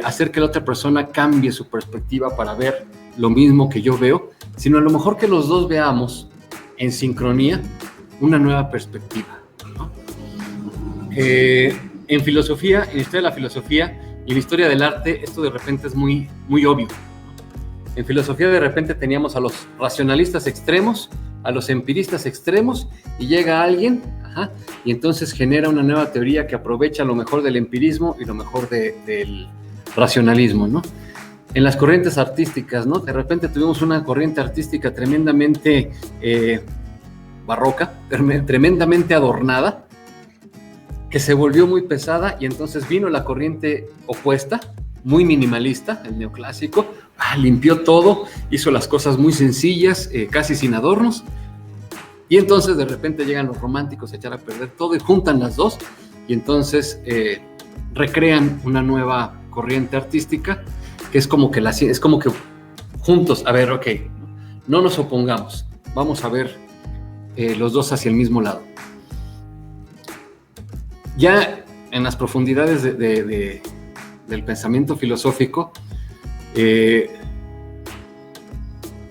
hacer que la otra persona cambie su perspectiva para ver lo mismo que yo veo, sino a lo mejor que los dos veamos en sincronía una nueva perspectiva, ¿no? en filosofía, en historia de la filosofía y en historia del arte, esto de repente es muy, muy obvio. En filosofía de repente teníamos a los racionalistas extremos, a los empiristas extremos, y llega alguien, y entonces genera una nueva teoría que aprovecha lo mejor del empirismo y lo mejor del racionalismo, ¿no? En las corrientes artísticas, ¿no? De repente tuvimos una corriente artística tremendamente barroca, tremendamente adornada, que se volvió muy pesada, y entonces vino la corriente opuesta, muy minimalista, el neoclásico, limpió todo, hizo las cosas muy sencillas, casi sin adornos, y entonces de repente llegan los románticos a echar a perder todo y juntan las dos, y entonces recrean una nueva corriente artística, que es como que juntos, a ver, ok, no nos opongamos, vamos a ver los dos hacia el mismo lado. Ya en las profundidades del pensamiento filosófico,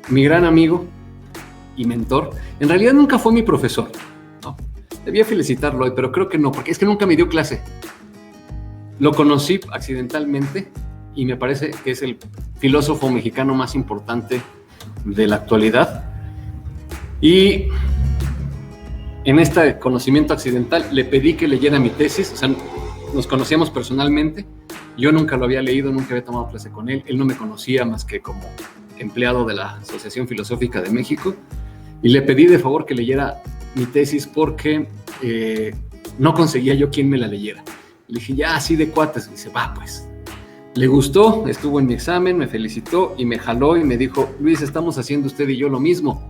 mi gran amigo y mentor, en realidad nunca fue mi profesor, ¿no? Debía felicitarlo hoy, pero creo que no, porque es que nunca me dio clase. Lo conocí accidentalmente y me parece que es el filósofo mexicano más importante de la actualidad. Y en este conocimiento accidental le pedí que leyera mi tesis, o sea, nos conocíamos personalmente, yo nunca lo había leído, nunca había tomado clase con él, él no me conocía más que como empleado de la Asociación Filosófica de México, y le pedí de favor que leyera mi tesis porque no conseguía yo quien me la leyera. Le dije, ya, así de cuates. Y dice, va, pues. Le gustó, estuvo en mi examen, me felicitó y me jaló y me dijo, Luis, estamos haciendo usted y yo lo mismo.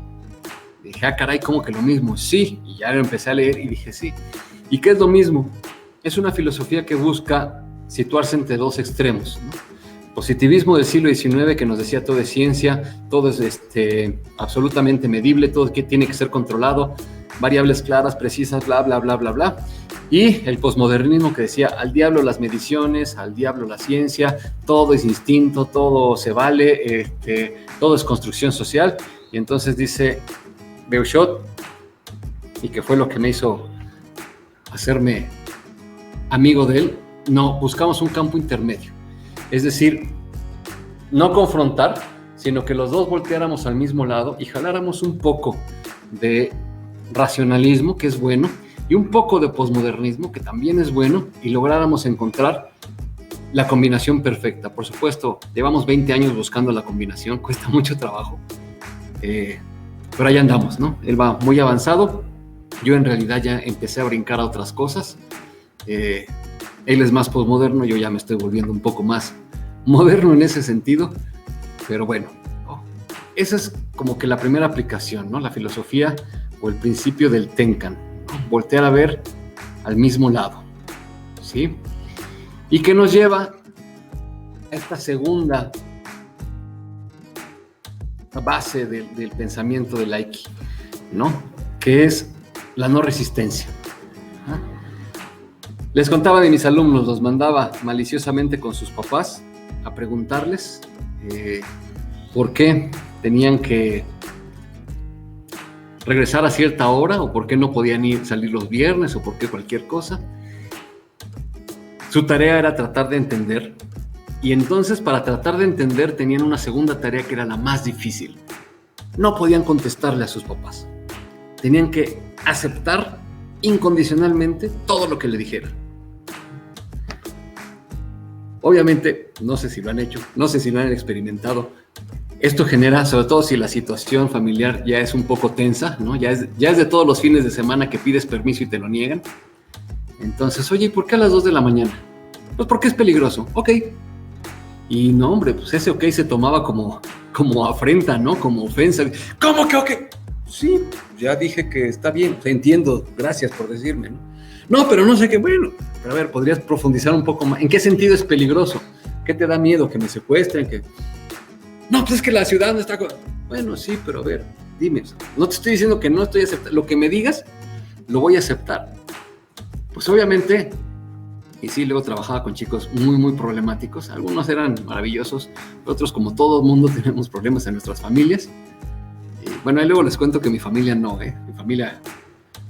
Le dije, caray, ¿cómo que lo mismo? Sí, y ya lo empecé a leer y dije, sí. ¿Y qué es lo mismo? Es una filosofía que busca situarse entre dos extremos, ¿no? Positivismo del siglo XIX que nos decía todo es ciencia, todo es absolutamente medible, todo que tiene que ser controlado, variables claras, precisas, bla, bla, bla, bla, bla. Y el posmodernismo que decía al diablo las mediciones, al diablo la ciencia, todo es instinto, todo se vale, todo es construcción social. Y entonces dice Beuchot, y que fue lo que me hizo hacerme amigo de él, no, buscamos un campo intermedio. Es decir, no confrontar, sino que los dos volteáramos al mismo lado y jaláramos un poco de racionalismo, que es bueno, y un poco de posmodernismo, que también es bueno, y lográramos encontrar la combinación perfecta. Por supuesto, llevamos 20 años buscando la combinación, cuesta mucho trabajo, pero ahí andamos, ¿no? Él va muy avanzado, yo en realidad ya empecé a brincar a otras cosas. Él es más posmoderno, yo ya me estoy volviendo un poco más moderno en ese sentido, pero bueno, esa es como que la primera aplicación, ¿no? La filosofía o el principio del Tenkan, ¿no? Voltear a ver al mismo lado, ¿sí? Y que nos lleva a esta segunda base del pensamiento del Aiki, ¿no? Que es la no resistencia. Les contaba de mis alumnos, los mandaba maliciosamente con sus papás a preguntarles por qué tenían que regresar a cierta hora o por qué no podían salir los viernes o por qué cualquier cosa. Su tarea era tratar de entender, y entonces para tratar de entender tenían una segunda tarea que era la más difícil. No podían contestarle a sus papás. Tenían que aceptar incondicionalmente todo lo que le dijeran. Obviamente, no sé si lo han hecho, no sé si lo han experimentado. Esto genera, sobre todo si la situación familiar ya es un poco tensa, ¿no? Ya es de todos los fines de semana que pides permiso y te lo niegan. Entonces, oye, ¿por qué a las 2 de la mañana? Pues porque es peligroso. Ok. Y no, hombre, pues ese ok se tomaba como afrenta, ¿no? Como ofensa. ¿Cómo que ok? Sí, ya dije que está bien, entiendo, gracias por decirme, ¿no? No, pero no sé qué, bueno, pero a ver, ¿podrías profundizar un poco más? ¿En qué sentido es peligroso? ¿Qué te da miedo? ¿Que me secuestren? No, pues es que la ciudad no está... Bueno, sí, pero a ver, dime, no te estoy diciendo que no estoy aceptando, lo que me digas, lo voy a aceptar. Pues obviamente, y sí, luego trabajaba con chicos muy, muy problemáticos, algunos eran maravillosos, otros como todo el mundo tenemos problemas en nuestras familias. Bueno, ahí luego les cuento que mi familia no,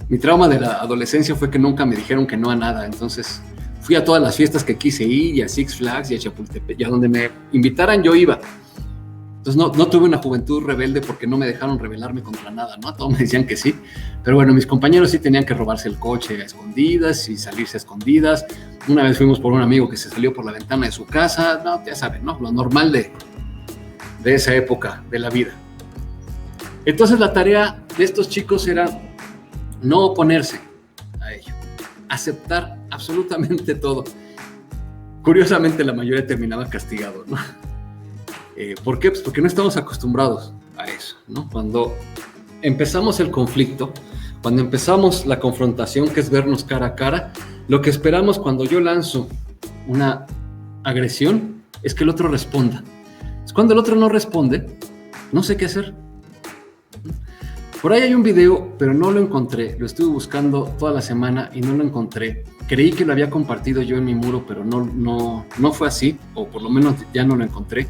mi trauma de la adolescencia fue que nunca me dijeron que no a nada, entonces fui a todas las fiestas que quise ir, y a Six Flags y a Chapultepec, y a donde me invitaran yo iba. Entonces no tuve una juventud rebelde porque no me dejaron rebelarme contra nada, ¿no? Todos me decían que sí, pero bueno, mis compañeros sí tenían que robarse el coche a escondidas y salirse a escondidas. Una vez fuimos por un amigo que se salió por la ventana de su casa, no, ya saben, ¿no? Lo normal de esa época de la vida. Entonces la tarea de estos chicos era no oponerse a ello, aceptar absolutamente todo. Curiosamente la mayoría terminaba castigado, ¿no? ¿Por qué? Pues porque no estamos acostumbrados a eso, ¿no? Cuando empezamos el conflicto, cuando empezamos la confrontación, que es vernos cara a cara, lo que esperamos cuando yo lanzo una agresión es que el otro responda. Es cuando el otro no responde, no sé qué hacer. Por ahí hay un video, pero no lo encontré. Lo estuve buscando toda la semana y no lo encontré. Creí que lo había compartido yo en mi muro, pero no fue así, o por lo menos ya no lo encontré.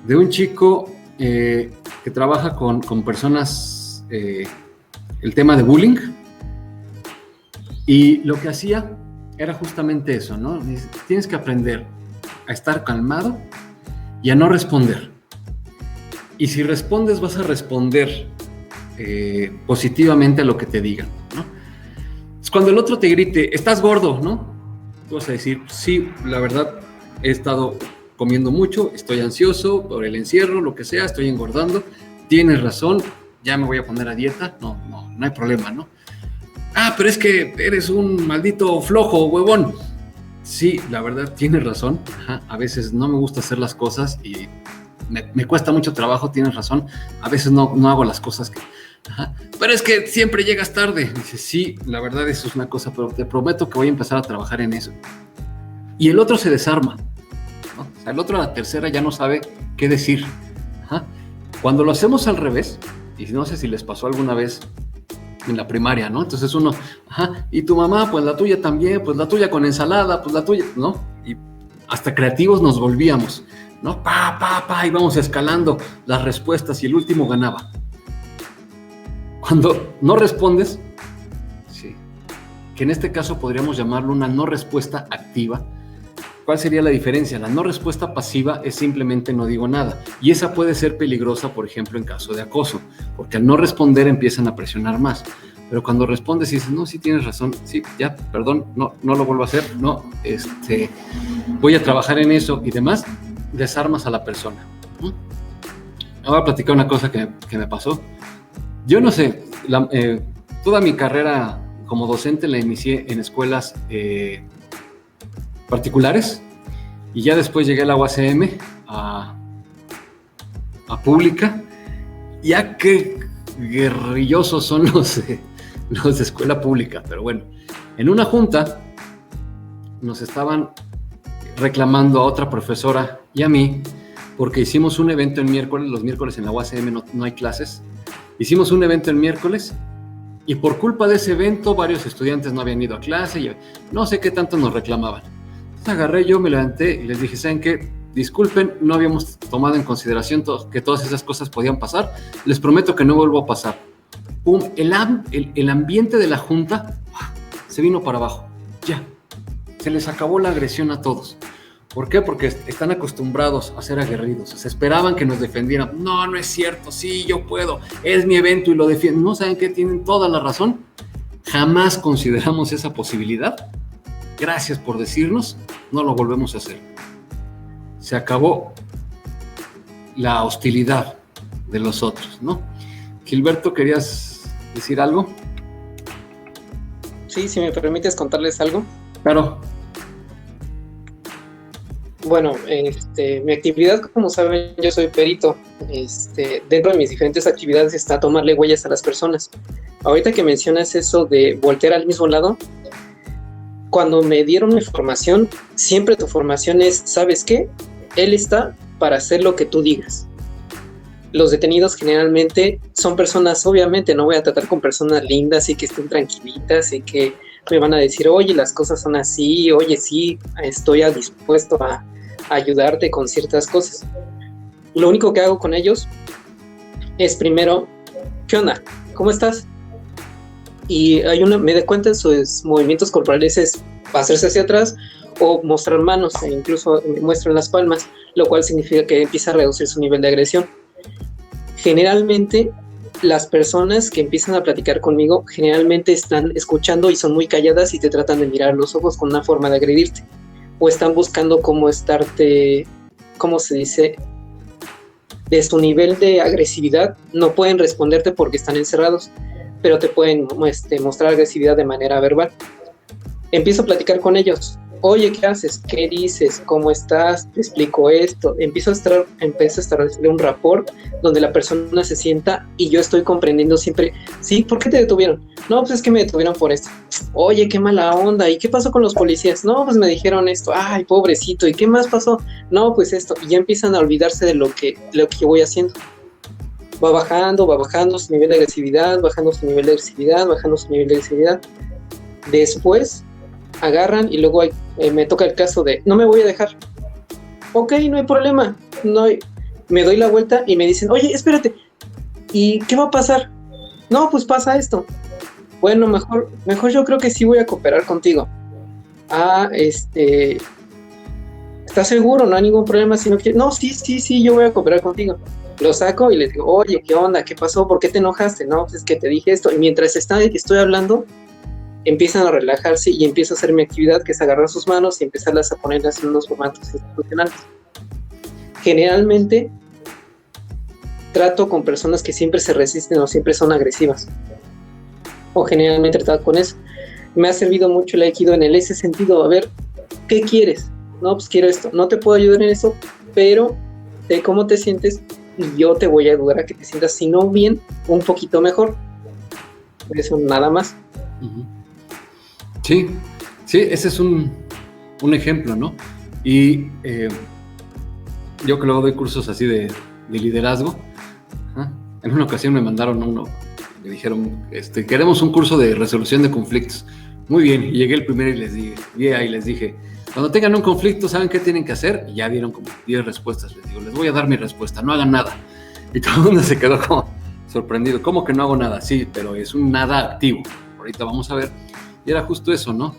De un chico que trabaja con personas, el tema de bullying, y lo que hacía era justamente eso, ¿no? Tienes que aprender a estar calmado y a no responder. Y si respondes, vas a responder positivamente a lo que te digan, ¿no? Es cuando el otro te grite, estás gordo, ¿no? Tú vas a decir, sí, la verdad, he estado comiendo mucho, estoy ansioso por el encierro, lo que sea, estoy engordando, tienes razón, ya me voy a poner a dieta, no hay problema, ¿no? Ah, pero es que eres un maldito flojo, huevón. Sí, la verdad, tienes razón. Ajá, a veces no me gusta hacer las cosas y me cuesta mucho trabajo, tienes razón. A veces no hago las cosas que... Ajá, pero es que siempre llegas tarde. Dice, sí, la verdad eso es una cosa, pero te prometo que voy a empezar a trabajar en eso. Y el otro se desarma, ¿no? O sea, el otro a la tercera ya no sabe qué decir. Ajá. Cuando lo hacemos al revés, y no sé si les pasó alguna vez en la primaria, ¿no? Entonces uno, ajá, y tu mamá, pues la tuya también, pues la tuya con ensalada, pues la tuya, ¿no? Y hasta creativos nos volvíamos, ¿no? Y vamos escalando las respuestas y el último ganaba. Cuando no respondes, sí, que en este caso podríamos llamarlo una no respuesta activa. ¿Cuál sería la diferencia? La no respuesta pasiva es simplemente no digo nada, y esa puede ser peligrosa, por ejemplo, en caso de acoso, porque al no responder empiezan a presionar más. Pero cuando respondes y dices, no, sí tienes razón, sí, ya, perdón, no lo vuelvo a hacer, no, voy a trabajar en eso y demás, desarmas a la persona. Voy a platicar una cosa que me pasó. Yo no sé, toda mi carrera como docente la inicié en escuelas particulares, y ya después llegué a la UACM, a pública. Ya qué guerrillosos son los de escuela pública, pero bueno, en una junta nos estaban reclamando a otra profesora y a mí, porque hicimos un evento el miércoles. Los miércoles en la UACM no hay clases. Hicimos un evento el miércoles, y por culpa de ese evento varios estudiantes no habían ido a clase y no sé qué tanto nos reclamaban. Agarré yo, me levanté y les dije, ¿saben qué? Disculpen, no habíamos tomado en consideración que todas esas cosas podían pasar. Les prometo que no vuelvo a pasar. ¡Pum! El ambiente de la junta se vino para abajo. Ya. Se les acabó la agresión a todos. ¿Por qué? Porque están acostumbrados a ser aguerridos. Se esperaban que nos defendieran. No es cierto. Sí, yo puedo. Es mi evento y lo defiendo. ¿No saben qué? Tienen toda la razón. Jamás consideramos esa posibilidad. Gracias por decirnos, no lo volvemos a hacer. Se acabó la hostilidad de los otros, ¿no? Gilberto, ¿querías decir algo? Sí, si me permites contarles algo. Claro. Bueno, mi actividad, como saben, yo soy perito. Dentro de mis diferentes actividades está tomarle huellas a las personas. Ahorita que mencionas eso de voltear al mismo lado, cuando me dieron mi formación, siempre tu formación es, ¿sabes qué? Él está para hacer lo que tú digas. Los detenidos generalmente son personas, obviamente no voy a tratar con personas lindas y que estén tranquilitas y que me van a decir, oye, las cosas son así, oye, sí, estoy dispuesto a ayudarte con ciertas cosas. Lo único que hago con ellos es primero, ¿qué onda? ¿Cómo estás? Y me doy cuenta en sus movimientos corporales es, hacerse hacia atrás o mostrar manos, e incluso muestran las palmas, lo cual significa que empieza a reducir su nivel de agresión. Generalmente, las personas que empiezan a platicar conmigo generalmente están escuchando y son muy calladas y te tratan de mirar a los ojos con una forma de agredirte, o están buscando cómo estarte, ¿cómo se dice?, de su nivel de agresividad. No pueden responderte porque están encerrados, pero te pueden mostrar agresividad de manera verbal. Empiezo a platicar con ellos. Oye, ¿qué haces? ¿Qué dices? ¿Cómo estás? Te explico esto. Empiezo a establecer un rapport donde la persona se sienta y yo estoy comprendiendo siempre. Sí, ¿por qué te detuvieron? No, pues es que me detuvieron por esto. Oye, qué mala onda. ¿Y qué pasó con los policías? No, pues me dijeron esto. Ay, pobrecito. ¿Y qué más pasó? No, pues esto. Y ya empiezan a olvidarse de lo que yo voy haciendo. Va bajando su nivel de agresividad, bajando su nivel de agresividad, bajando su nivel de agresividad. Después agarran y luego me toca el caso de no me voy a dejar. Ok, no hay problema. Me doy la vuelta y me dicen, oye, espérate, ¿y qué va a pasar? No, pues pasa esto. Bueno, mejor yo creo que sí voy a cooperar contigo. ¿Estás seguro? No hay ningún problema. Si no quieres. No, sí, yo voy a cooperar contigo. Lo saco y les digo, oye, ¿qué onda? ¿Qué pasó? ¿Por qué te enojaste? No, pues es que te dije esto. Y mientras estoy hablando, empiezan a relajarse y empiezo a hacer mi actividad, que es agarrar sus manos y empezarlas a ponerlas en unos formatos institucionales. Generalmente trato con personas que siempre se resisten o siempre son agresivas, o generalmente trato con eso. Me ha servido mucho el Aikido en ese sentido. A ver, ¿qué quieres? No, pues quiero esto. No te puedo ayudar en eso, pero sé cómo te sientes y yo te voy a ayudar a que te sientas, si no bien, un poquito mejor. Eso nada más. Uh-huh. Sí, ese es un ejemplo, ¿no? Y yo que luego doy cursos así de liderazgo, en una ocasión me mandaron uno, me dijeron, queremos un curso de resolución de conflictos. Muy bien, y llegué el primero y les dije, cuando tengan un conflicto, ¿saben qué tienen que hacer? Y ya dieron como 10 respuestas. Les digo, les voy a dar mi respuesta, no hagan nada. Y todo el mundo se quedó como sorprendido. ¿Cómo que no hago nada? Sí, pero es un nada activo. Ahorita vamos a ver. Y era justo eso, ¿no?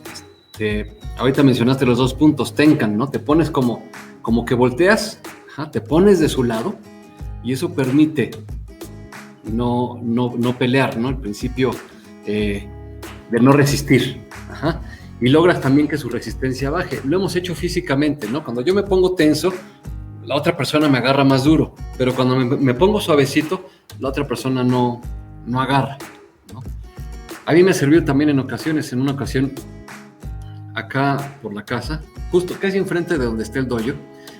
Ahorita mencionaste los 2 puntos, Tenkan, ¿no? Te pones como que volteas, te pones de su lado y eso permite no pelear, ¿no? El principio de no resistir. Y logras también que su resistencia baje. Lo hemos hecho físicamente, ¿no? Cuando yo me pongo tenso, la otra persona me agarra más duro, pero cuando me pongo suavecito, la otra persona no agarra, ¿no? A mí me sirvió también en una ocasión, acá por la casa, justo casi enfrente de donde está el dojo,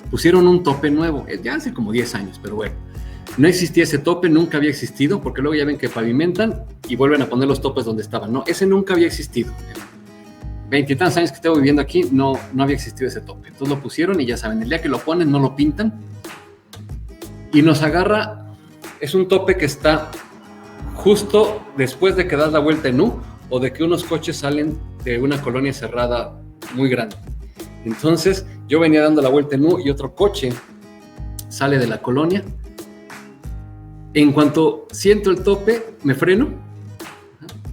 pusieron un tope nuevo, ya hace como 10 años, pero bueno, no existía ese tope, nunca había existido, porque luego ya ven que pavimentan y vuelven a poner los topes donde estaban, no, ese nunca había existido. 20 y tantos años que tengo viviendo aquí, no había existido ese tope, entonces lo pusieron y ya saben, el día que lo ponen no lo pintan y nos agarra, es un tope que está justo después de que das la vuelta en U o de que unos coches salen de una colonia cerrada muy grande. Entonces yo venía dando la vuelta en U y otro coche sale de la colonia. En cuanto siento el tope, me freno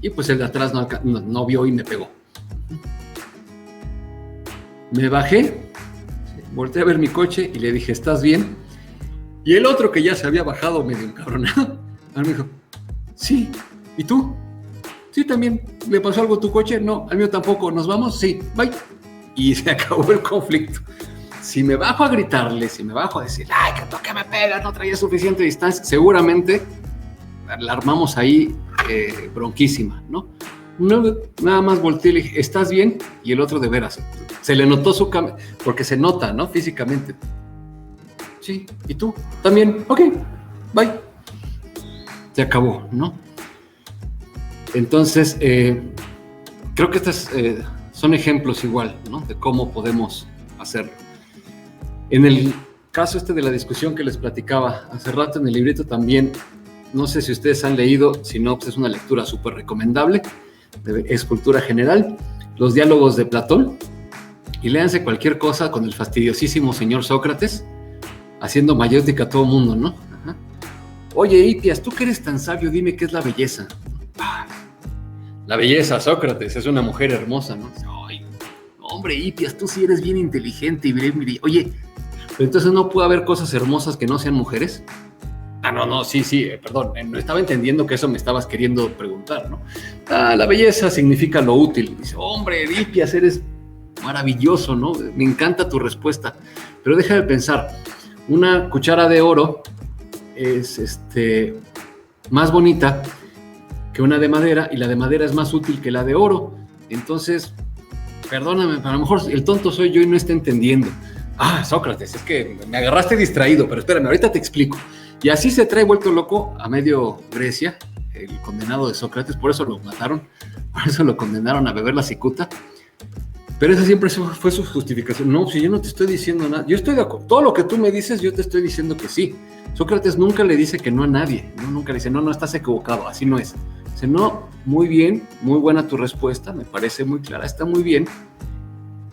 y pues el de atrás no vio y me pegó. Me bajé, volteé a ver mi coche y le dije, ¿estás bien? Y el otro, que ya se había bajado medio encabronado, me dijo, sí, ¿y tú? Sí, también. ¿Le pasó algo a tu coche? No, al mío tampoco. ¿Nos vamos? Sí, bye. Y se acabó el conflicto. Si me bajo a gritarle, si me bajo a decir, ay, que me pegas, no traía suficiente distancia, seguramente la armamos ahí bronquísima, ¿no? Nada más volteé y le dije, ¿estás bien? Y el otro, de veras, se le notó su cambio, porque se nota, ¿no? Físicamente. Sí, ¿y tú? También, ok, bye. Se acabó, ¿no? Entonces, creo que estos son ejemplos igual, ¿no? De cómo podemos hacerlo. En el caso de la discusión que les platicaba hace rato en el librito también, no sé si ustedes han leído, si no, pues es una lectura súper recomendable, es cultura general, los diálogos de Platón, y léanse cualquier cosa con el fastidiosísimo señor Sócrates, haciendo mayéutica a todo mundo, ¿no? Ajá. Oye, Hitias, tú que eres tan sabio, dime qué es la belleza. La belleza, Sócrates, es una mujer hermosa, ¿no? Ay, hombre, Hipias, tú sí eres bien inteligente y bien, oye, pero entonces no puede haber cosas hermosas que no sean mujeres. No, sí, perdón, no estaba entendiendo que eso me estabas queriendo preguntar, ¿no? La belleza significa lo útil. Dice, hombre, Hipias, eres maravilloso, ¿no? Me encanta tu respuesta, pero deja de pensar, una cuchara de oro es más bonita que una de madera, y la de madera es más útil que la de oro. Entonces, perdóname, a lo mejor el tonto soy yo y no está entendiendo. Sócrates, es que me agarraste distraído, pero espérame, ahorita te explico. Y así se trae vuelto loco a medio Grecia, el condenado de Sócrates, por eso lo mataron, por eso lo condenaron a beber la cicuta. Pero esa siempre fue su justificación. No, si yo no te estoy diciendo nada, yo estoy de acuerdo. Todo lo que tú me dices, yo te estoy diciendo que sí. Sócrates nunca le dice que no a nadie, ¿no? Nunca le dice, no, estás equivocado, así no es. Dice, no, muy bien, muy buena tu respuesta, me parece muy clara, está muy bien,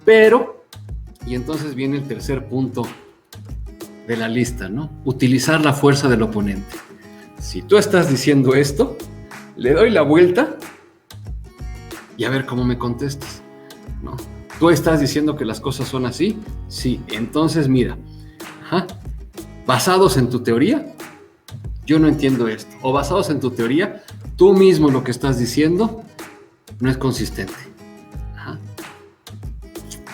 pero, y entonces viene el tercer punto de la lista, ¿no? Utilizar la fuerza del oponente. Si tú estás diciendo esto, le doy la vuelta y a ver cómo me contestas, ¿no? Tú estás diciendo que las cosas son así, sí, entonces mira, basados en tu teoría, yo no entiendo esto, o basados en tu teoría, tú mismo lo que estás diciendo no es consistente.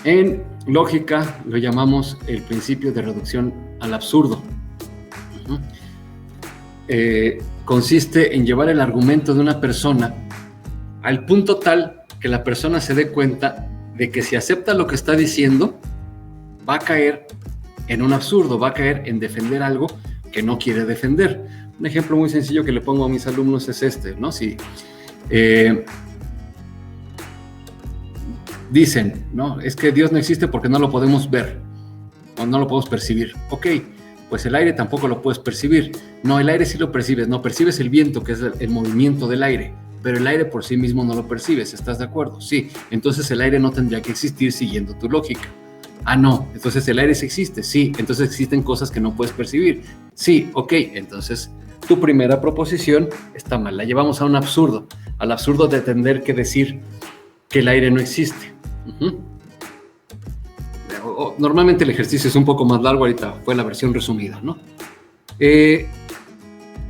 En lógica lo llamamos el principio de reducción al absurdo. Consiste en llevar el argumento de una persona al punto tal que la persona se dé cuenta de que si acepta lo que está diciendo, va a caer en un absurdo, va a caer en defender algo que no quiere defender. Un ejemplo muy sencillo que le pongo a mis alumnos es este, ¿no? Si dicen, ¿no? Es que Dios no existe porque no lo podemos ver o no lo podemos percibir. Ok, pues el aire tampoco lo puedes percibir. No, el aire sí lo percibes. No, percibes el viento, que es el movimiento del aire, pero el aire por sí mismo no lo percibes. ¿Estás de acuerdo? Sí. Entonces el aire no tendría que existir siguiendo tu lógica. No, entonces el aire sí existe. Sí, entonces existen cosas que no puedes percibir. Sí, ok, entonces tu primera proposición está mal. La llevamos a un absurdo, al absurdo de tener que decir que el aire no existe. Normalmente el ejercicio es un poco más largo, ahorita fue la versión resumida, ¿no?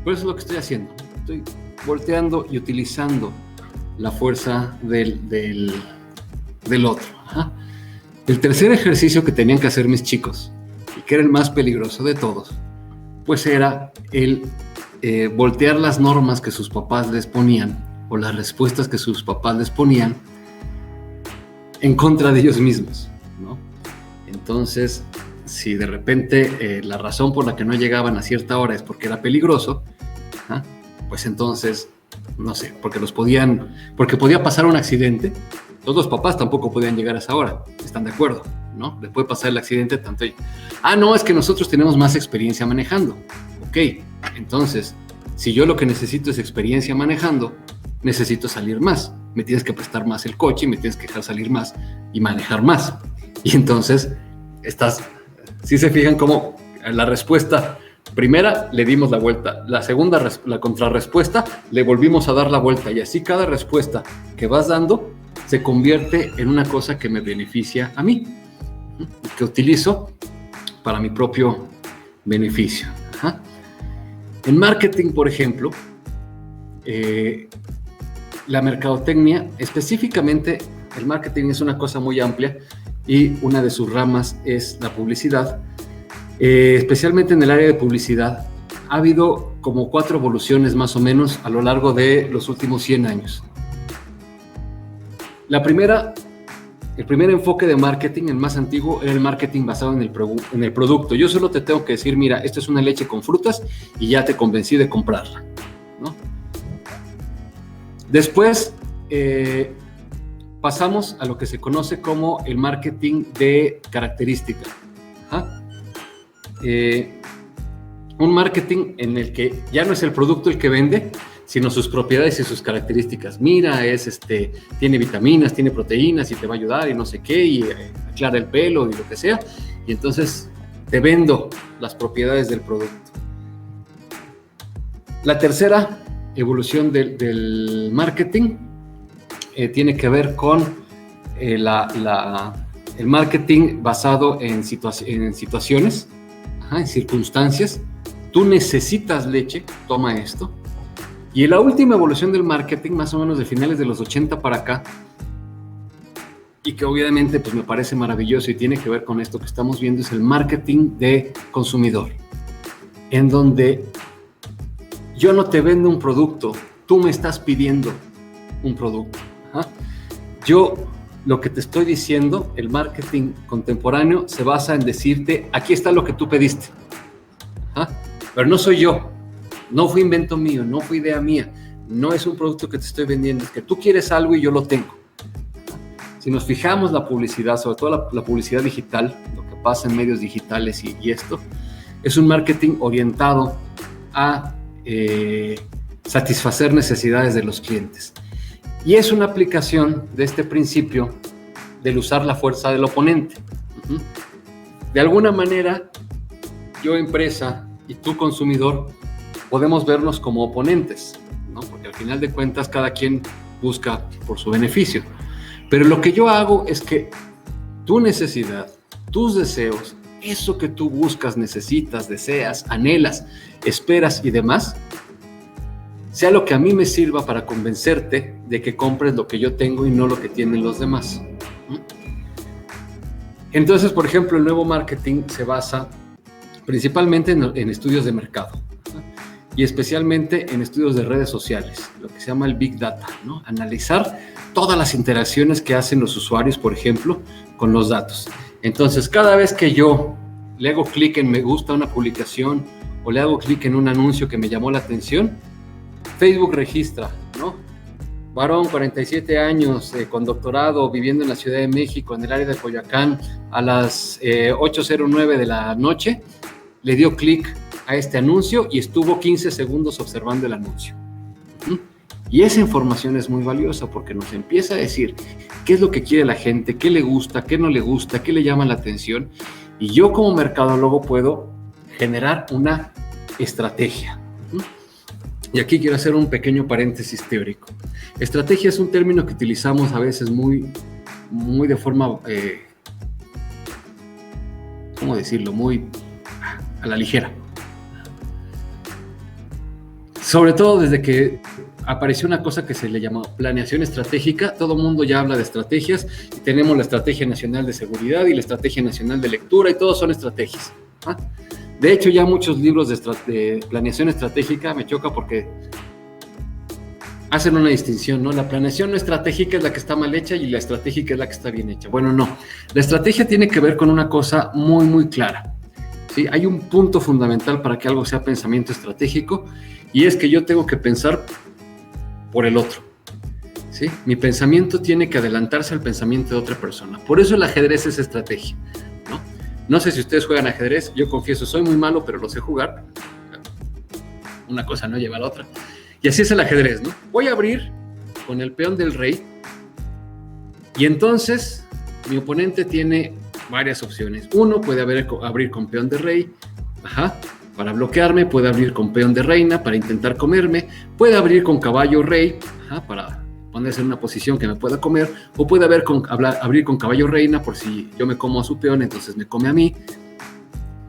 Por eso es lo que estoy haciendo. Estoy volteando y utilizando la fuerza del otro. El tercer ejercicio que tenían que hacer mis chicos, y que era el más peligroso de todos, pues era el voltear las normas que sus papás les ponían, o las respuestas que sus papás les ponían, en contra de ellos mismos, ¿no? Entonces, si de repente la razón por la que no llegaban a cierta hora es porque era peligroso, pues entonces, no sé, porque podía pasar un accidente. Todos los papás tampoco podían llegar a esa hora, ¿están de acuerdo? ¿No? Le puede pasar el accidente tanto. No, es que nosotros tenemos más experiencia manejando. Ok, entonces, si yo lo que necesito es experiencia manejando, necesito salir más. Me tienes que prestar más el coche, me tienes que dejar salir más y manejar más. Y entonces, si se fijan cómo la respuesta primera le dimos la vuelta, la segunda, la contrarrespuesta, le volvimos a dar la vuelta, y así cada respuesta que vas dando se convierte en una cosa que me beneficia a mí, que utilizo para mi propio beneficio. En marketing, por ejemplo, la mercadotecnia, específicamente el marketing es una cosa muy amplia y una de sus ramas es la publicidad. Especialmente en el área de publicidad ha habido como 4 evoluciones más o menos a lo largo de los últimos 100 años. El primer enfoque de marketing, el más antiguo, era el marketing basado en el producto. Yo solo te tengo que decir, mira, esto es una leche con frutas y ya te convencí de comprarla, ¿no? Después pasamos a lo que se conoce como el marketing de característica. Un marketing en el que ya no es el producto el que vende, sino sus propiedades y sus características. Mira, tiene vitaminas, tiene proteínas y te va a ayudar y no sé qué, y aclara el pelo y lo que sea, y entonces te vendo las propiedades del producto. La tercera evolución del marketing tiene que ver con el marketing basado en situaciones, en circunstancias. Tú necesitas leche, toma esto. Y la última evolución del marketing, más o menos de finales de los 80 para acá, y que obviamente pues me parece maravilloso y tiene que ver con esto que estamos viendo, es el marketing de consumidor, en donde yo no te vendo un producto, tú me estás pidiendo un producto. Yo lo que te estoy diciendo, el marketing contemporáneo se basa en decirte, aquí está lo que tú pediste, pero no soy yo, no fue invento mío, no fue idea mía, no es un producto que te estoy vendiendo, es que tú quieres algo y yo lo tengo. Si nos fijamos la publicidad, sobre todo la publicidad digital, lo que pasa en medios digitales y esto, es un marketing orientado a satisfacer necesidades de los clientes. Y es una aplicación de este principio del usar la fuerza del oponente. De alguna manera, yo empresa y tú consumidor podemos vernos como oponentes, ¿no? Porque al final de cuentas cada quien busca por su beneficio. Pero lo que yo hago es que tu necesidad, tus deseos, eso que tú buscas, necesitas, deseas, anhelas, esperas y demás, sea lo que a mí me sirva para convencerte de que compres lo que yo tengo y no lo que tienen los demás. Entonces, por ejemplo, el nuevo marketing se basa principalmente en estudios de mercado, y especialmente en estudios de redes sociales, lo que se llama el Big Data, ¿no? Analizar todas las interacciones que hacen los usuarios, por ejemplo, con los datos. Entonces, cada vez que yo le hago clic en me gusta a una publicación o le hago clic en un anuncio que me llamó la atención, Facebook registra, ¿no? Varón, 47 años, con doctorado, viviendo en la Ciudad de México, en el área de Coyoacán, a las 8:09 de la noche, le dio clic a este anuncio y estuvo 15 segundos observando el anuncio. Y esa información es muy valiosa porque nos empieza a decir qué es lo que quiere la gente, qué le gusta, qué no le gusta, qué le llama la atención. Y yo como mercadólogo puedo generar una estrategia. Y aquí quiero hacer un pequeño paréntesis teórico. Estrategia es un término que utilizamos a veces muy de forma, ¿cómo decirlo? Muy a la ligera. Sobre todo desde que apareció una cosa que se le llamó planeación estratégica. Todo el mundo ya habla de estrategias y tenemos la Estrategia Nacional de Seguridad y la Estrategia Nacional de Lectura y todos son estrategias. De hecho, ya muchos libros de planeación estratégica me choca porque hacen una distinción, ¿no? La planeación no estratégica es la que está mal hecha y la estratégica es la que está bien hecha. Bueno, no. La estrategia tiene que ver con una cosa muy, muy clara, ¿sí? Hay un punto fundamental para que algo sea pensamiento estratégico y es que yo tengo que pensar por el otro, ¿sí? Mi pensamiento tiene que adelantarse al pensamiento de otra persona. Por eso el ajedrez es estrategia, ¿no? No sé si ustedes juegan ajedrez, yo confieso, soy muy malo, pero lo sé jugar. Una cosa no lleva a la otra. Y así es el ajedrez, ¿no? Voy a abrir con el peón del rey y entonces mi oponente tiene varias opciones. Uno, puede abrir con peón de rey, para bloquearme, puede abrir con peón de reina para intentar comerme, puede abrir con caballo rey, para ponerse en una posición que me pueda comer, o puede abrir con caballo reina por si yo me como a su peón, entonces me come a mí,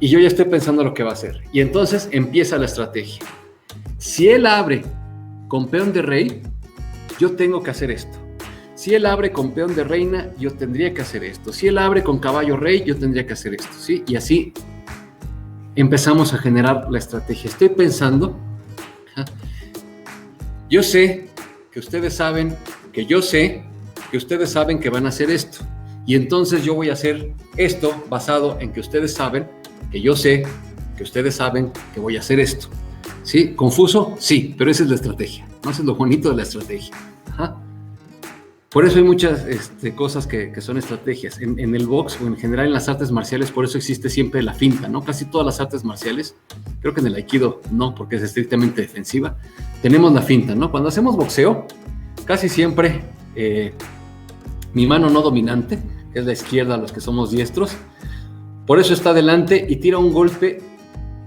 y yo ya estoy pensando lo que va a hacer. Y entonces empieza la estrategia. Si él abre con peón de rey, yo tengo que hacer esto. Si él abre con peón de reina, yo tendría que hacer esto. Si él abre con caballo rey, yo tendría que hacer esto, ¿sí? Y así empezamos a generar la estrategia. Estoy pensando, yo sé que ustedes saben que yo sé que ustedes saben que van a hacer esto. Y entonces yo voy a hacer esto basado en que ustedes saben que yo sé que ustedes saben que voy a hacer esto. ¿Sí? ¿Confuso? Sí, pero esa es la estrategia. ¿No? Eso es lo bonito de la estrategia. Por eso hay muchas cosas que son estrategias. En el box o en general en las artes marciales, por eso existe siempre la finta, ¿no? Casi todas las artes marciales, creo que en el aikido no, porque es estrictamente defensiva, tenemos la finta, ¿no? Cuando hacemos boxeo, casi siempre mi mano no dominante, que es la izquierda, los que somos diestros, por eso está adelante y tira un golpe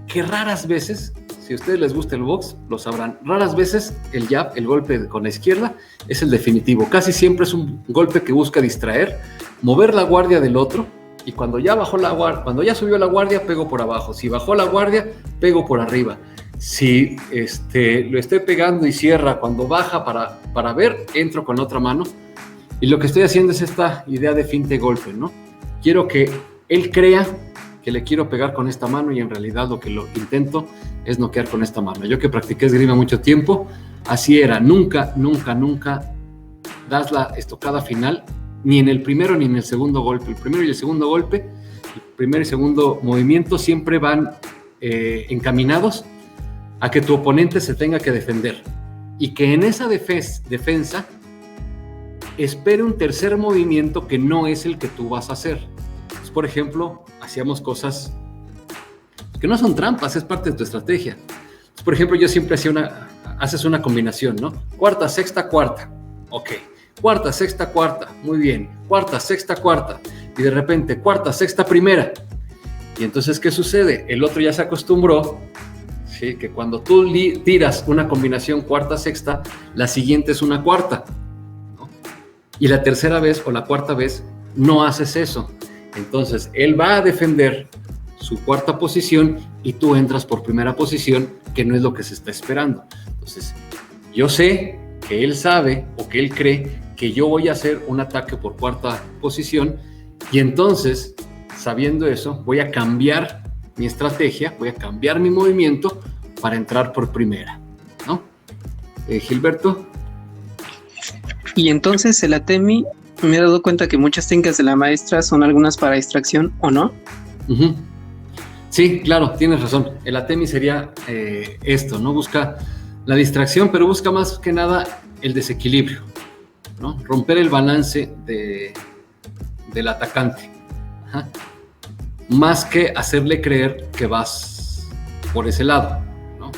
que raras veces, si a ustedes les gusta el box, lo sabrán, raras veces el jab, el golpe con la izquierda, es el definitivo. Casi siempre es un golpe que busca distraer mover la guardia del otro, y cuando ya bajó la guardia, cuando ya subió la guardia, pego por abajo. Si bajó la guardia, pego por arriba. Si lo estoy pegando y cierra, cuando baja para ver, entro con otra mano. Y lo que estoy haciendo es esta idea de finte golpe, ¿no? Quiero que él crea que le quiero pegar con esta mano y en realidad lo que lo intento es noquear con esta mano. Yo que practiqué esgrima mucho tiempo, así era. Nunca das la estocada final, ni en el primero ni en el segundo golpe. El primero y el segundo golpe, el primer y segundo movimiento siempre van encaminados a que tu oponente se tenga que defender y que en esa defensa espere un tercer movimiento que no es el que tú vas a hacer. Entonces, por ejemplo, hacíamos cosas que no son trampas, es parte de tu estrategia. Entonces, por ejemplo, yo siempre haces una combinación, ¿no? Cuarta, sexta, cuarta. Ok. Cuarta, sexta, cuarta. Muy bien. Cuarta, sexta, cuarta. Y de repente, cuarta, sexta, primera. Y entonces, ¿qué sucede? El otro ya se acostumbró, ¿sí? Que cuando tú tiras una combinación cuarta, sexta, la siguiente es una cuarta, ¿no? Y la tercera vez o la cuarta vez no haces eso. Entonces, él va a defender su cuarta posición y tú entras por primera posición, que no es lo que se está esperando. Entonces, yo sé que él sabe o que él cree que yo voy a hacer un ataque por cuarta posición y entonces, sabiendo eso, voy a cambiar mi estrategia, voy a cambiar mi movimiento para entrar por primera, ¿no? Gilberto. Y entonces el Atemi, me he dado cuenta que muchas técnicas de la maestra son algunas para distracción, ¿o no? Uh-huh. Sí, claro, tienes razón. El Atemi sería esto, ¿no? Busca la distracción, pero busca más que nada el desequilibrio, ¿no? Romper el balance del atacante. Ajá. Más que hacerle creer que vas por ese lado, ¿no?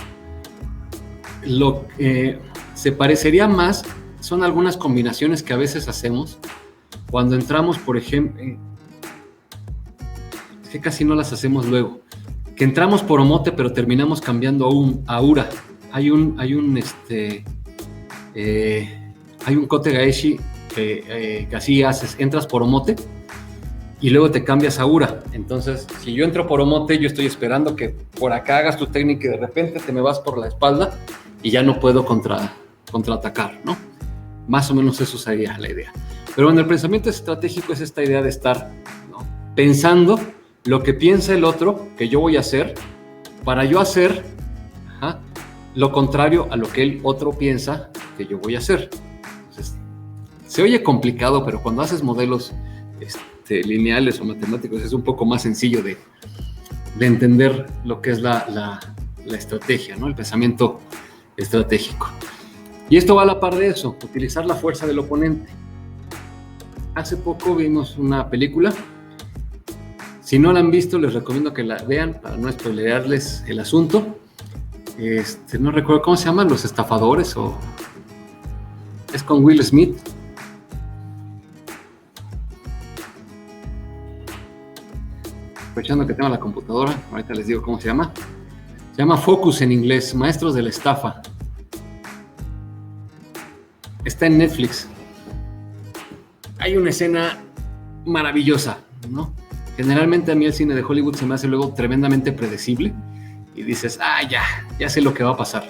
Lo que se parecería más son algunas combinaciones que a veces hacemos cuando entramos, por ejemplo, es que casi no las hacemos luego, que entramos por omote pero terminamos cambiando a ura. Hay un kote gaeshi que así haces, entras por omote y luego te cambias a ura. Entonces, si yo entro por omote, yo estoy esperando que por acá hagas tu técnica y de repente te me vas por la espalda y ya no puedo contraatacar, ¿no? Más o menos eso sería la idea. Pero bueno, el pensamiento estratégico es esta idea de estar, ¿no?, pensando lo que piensa el otro que yo voy a hacer para yo hacer lo contrario a lo que el otro piensa que yo voy a hacer. Entonces, se oye complicado, pero cuando haces modelos lineales o matemáticos es un poco más sencillo de entender lo que es la estrategia, ¿no? El pensamiento estratégico. Y esto va a la par de eso, utilizar la fuerza del oponente. Hace poco vimos una película. Si no la han visto, les recomiendo que la vean para no spoilearles el asunto. No recuerdo cómo se llaman, Los Estafadores, o es con Will Smith. Aprovechando que tengo la computadora, ahorita les digo cómo se llama. Se llama Focus en inglés, Maestros de la Estafa. Está en Netflix. Hay una escena maravillosa, ¿no? Generalmente a mí el cine de Hollywood se me hace luego tremendamente predecible y dices, ya sé lo que va a pasar.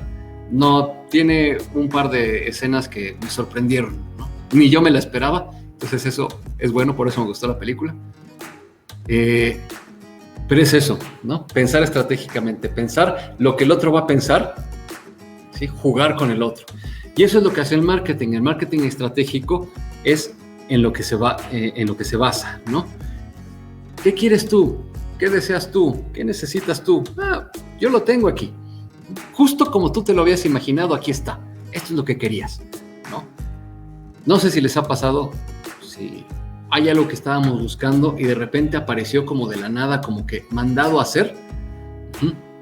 No, tiene un par de escenas que me sorprendieron, ¿no? Ni yo me la esperaba, entonces eso es bueno, por eso me gustó la película. Pero es eso, ¿no? Pensar estratégicamente, pensar lo que el otro va a pensar, ¿sí? Jugar con el otro. Y eso es lo que hace el marketing. El marketing estratégico es en lo que se basa, ¿no? ¿Qué quieres tú? ¿Qué deseas tú? ¿Qué necesitas tú? Yo lo tengo aquí. Justo como tú te lo habías imaginado, aquí está. Esto es lo que querías, ¿no? No sé si les ha pasado, si hay algo que estábamos buscando y de repente apareció como de la nada, como que mandado a hacer.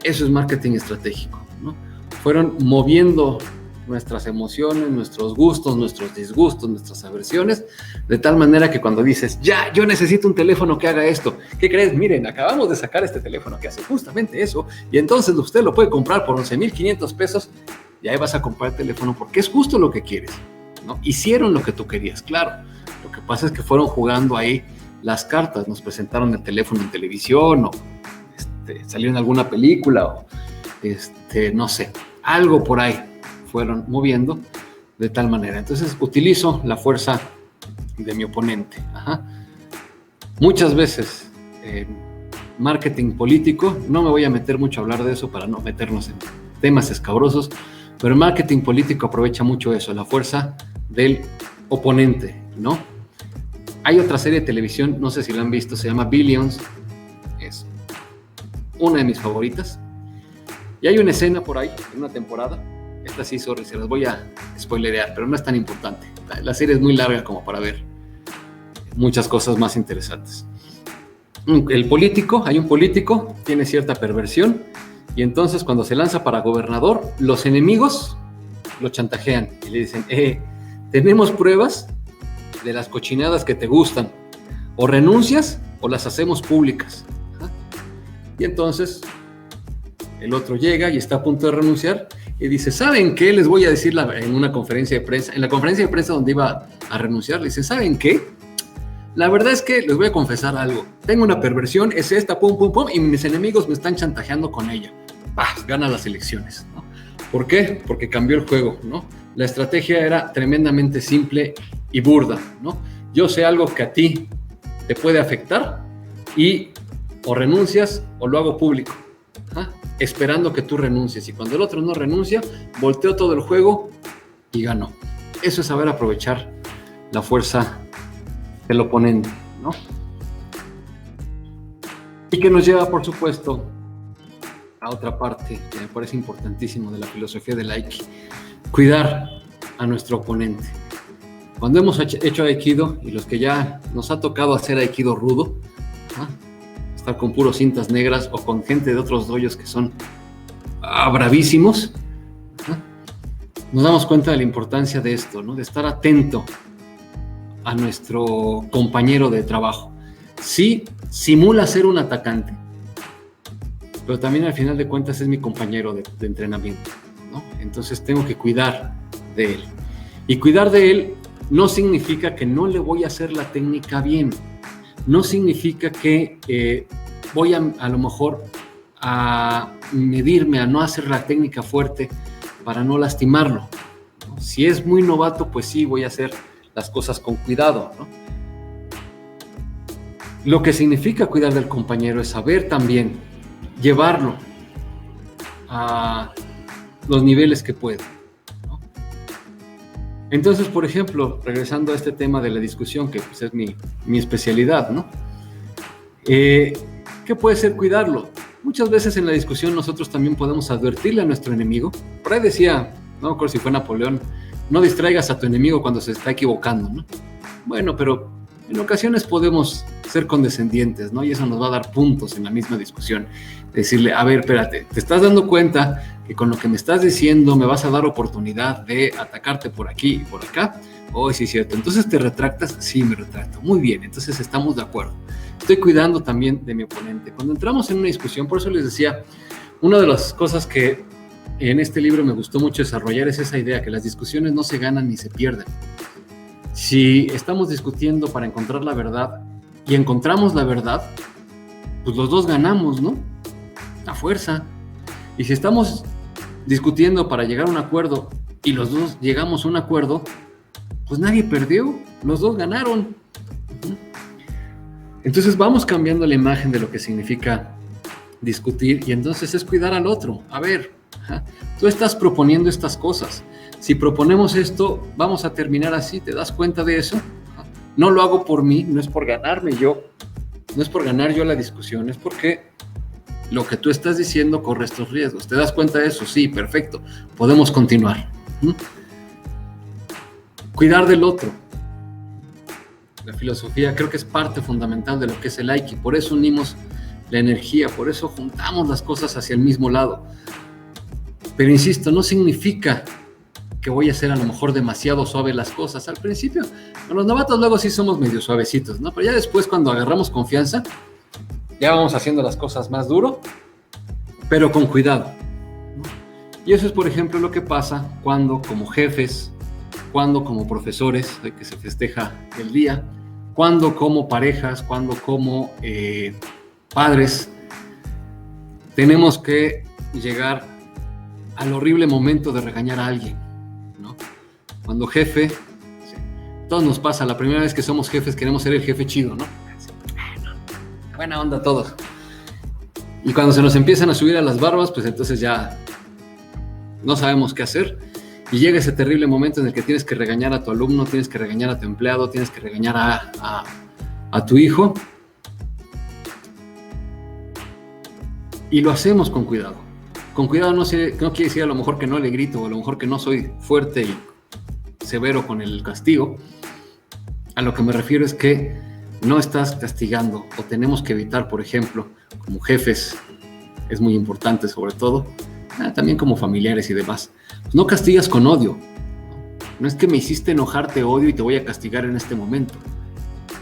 Eso es marketing estratégico, ¿no? Fueron moviendo nuestras emociones, nuestros gustos, nuestros disgustos, nuestras aversiones, de tal manera que cuando dices, yo necesito un teléfono que haga esto, ¿qué crees? Miren, acabamos de sacar este teléfono que hace justamente eso, y entonces usted lo puede comprar por 11,500 pesos, y ahí vas a comprar el teléfono porque es justo lo que quieres, ¿no? Hicieron lo que tú querías, claro. Lo Lo que pasa es que fueron jugando ahí las cartas, nos presentaron el teléfono en televisión, o salió en alguna película, o no sé, algo por ahí fueron moviendo de tal manera. Entonces utilizo la fuerza de mi oponente. Ajá. Muchas veces marketing político, no me voy a meter mucho a hablar de eso para no meternos en temas escabrosos, pero el marketing político aprovecha mucho eso, la fuerza del oponente, ¿no? Hay otra serie de televisión, no sé si la han visto, se llama Billions, es una de mis favoritas, y hay una escena por ahí, en una temporada, esta sí, sorry, se las voy a spoilerear, pero no es tan importante, la serie es muy larga como para ver muchas cosas más interesantes. El político, hay un político, tiene cierta perversión, y entonces cuando se lanza para gobernador, los enemigos lo chantajean y le dicen, tenemos pruebas de las cochinadas que te gustan, o renuncias o las hacemos públicas. ¿Ah? Y entonces el otro llega y está a punto de renunciar y dice, ¿saben qué? Les voy a decir en una conferencia de prensa, en la conferencia de prensa donde iba a renunciar, le dice, ¿saben qué? La verdad es que les voy a confesar algo, tengo una perversión, es esta, pum, pum, pum, y mis enemigos me están chantajeando con ella. Gana las elecciones, ¿no? ¿Por qué? Porque cambió el juego, ¿no? La estrategia era tremendamente simple y burda, ¿no? Yo sé algo que a ti te puede afectar y o renuncias o lo hago público, esperando que tú renuncies, y cuando el otro no renuncia, volteo todo el juego y ganó. Eso es saber aprovechar la fuerza del oponente, ¿no? Y que nos lleva, por supuesto, a otra parte que me parece importantísimo de la filosofía del Aiki: cuidar a nuestro oponente. Cuando hemos hecho Aikido, y los que ya nos ha tocado hacer Aikido rudo, estar con puros cintas negras o con gente de otros dojos que son bravísimos, nos damos cuenta de la importancia de esto, ¿no? De estar atento a nuestro compañero de trabajo. Sí, simula ser un atacante, pero también al final de cuentas es mi compañero de entrenamiento, ¿no? Entonces tengo que cuidar de él. Y cuidar de él no significa que no le voy a hacer la técnica bien. No significa que voy a lo mejor a medirme, a no hacer la técnica fuerte para no lastimarlo, ¿no? Si es muy novato, pues sí, voy a hacer las cosas con cuidado, ¿no? Lo que significa cuidar del compañero es saber también llevarlo a los niveles que pueda, ¿no? Entonces, por ejemplo, regresando a este tema de la discusión, que pues es mi especialidad, ¿no? ¿Qué puede ser cuidarlo? Muchas veces en la discusión nosotros también podemos advertirle a nuestro enemigo. Por ahí decía, no me acuerdo si fue Napoleón, no distraigas a tu enemigo cuando se está equivocando, ¿no? Bueno, pero en ocasiones podemos ser condescendientes, ¿no? Y eso nos va a dar puntos en la misma discusión. Decirle, a ver, espérate, ¿te estás dando cuenta que con lo que me estás diciendo me vas a dar oportunidad de atacarte por aquí y por acá? Oh, sí, es cierto. Entonces, ¿te retractas? Sí, me retracto. Muy bien, entonces estamos de acuerdo. Estoy cuidando también de mi oponente. Cuando entramos en una discusión, por eso les decía, una de las cosas que en este libro me gustó mucho desarrollar es esa idea, que las discusiones no se ganan ni se pierden. Si estamos discutiendo para encontrar la verdad y encontramos la verdad, pues los dos ganamos, ¿no? A fuerza. Y si estamos discutiendo para llegar a un acuerdo y los dos llegamos a un acuerdo, pues nadie perdió, los dos ganaron. Entonces vamos cambiando la imagen de lo que significa discutir, y entonces es cuidar al otro. A ver, tú estás proponiendo estas cosas. Si proponemos esto, vamos a terminar así, ¿te das cuenta de eso? No lo hago por mí, no es por ganarme yo, no es por ganar yo la discusión, es porque lo que tú estás diciendo corre estos riesgos. ¿Te das cuenta de eso? Sí, perfecto, podemos continuar. Cuidar del otro. La filosofía creo que es parte fundamental de lo que es el Aiki, por eso unimos la energía, por eso juntamos las cosas hacia el mismo lado. Pero insisto, no significa que voy a hacer a lo mejor demasiado suave las cosas. Al principio, con los novatos luego sí somos medio suavecitos, ¿no? Pero ya después, cuando agarramos confianza, ya vamos haciendo las cosas más duro, pero con cuidado, ¿no? Y eso es, por ejemplo, lo que pasa cuando como jefes cuándo como profesores, de que se festeja el día, cuándo como parejas, cuándo como padres, tenemos que llegar al horrible momento de regañar a alguien, ¿no? Cuando jefe, sí, todos nos pasa, la primera vez que somos jefes queremos ser el jefe chido, ¿no? Buena onda todos. Y cuando se nos empiezan a subir a las barbas, pues entonces ya no sabemos qué hacer. Y llega ese terrible momento en el que tienes que regañar a tu alumno, tienes que regañar a tu empleado, tienes que regañar a tu hijo. Y lo hacemos con cuidado. Con cuidado no quiere decir a lo mejor que no le grito, o a lo mejor que no soy fuerte y severo con el castigo. A lo que me refiero es que no estás castigando, o tenemos que evitar, por ejemplo, como jefes, es muy importante sobre todo, también como familiares y demás, pues no castigas con odio. No es que me hiciste enojar, te odio y te voy a castigar en este momento,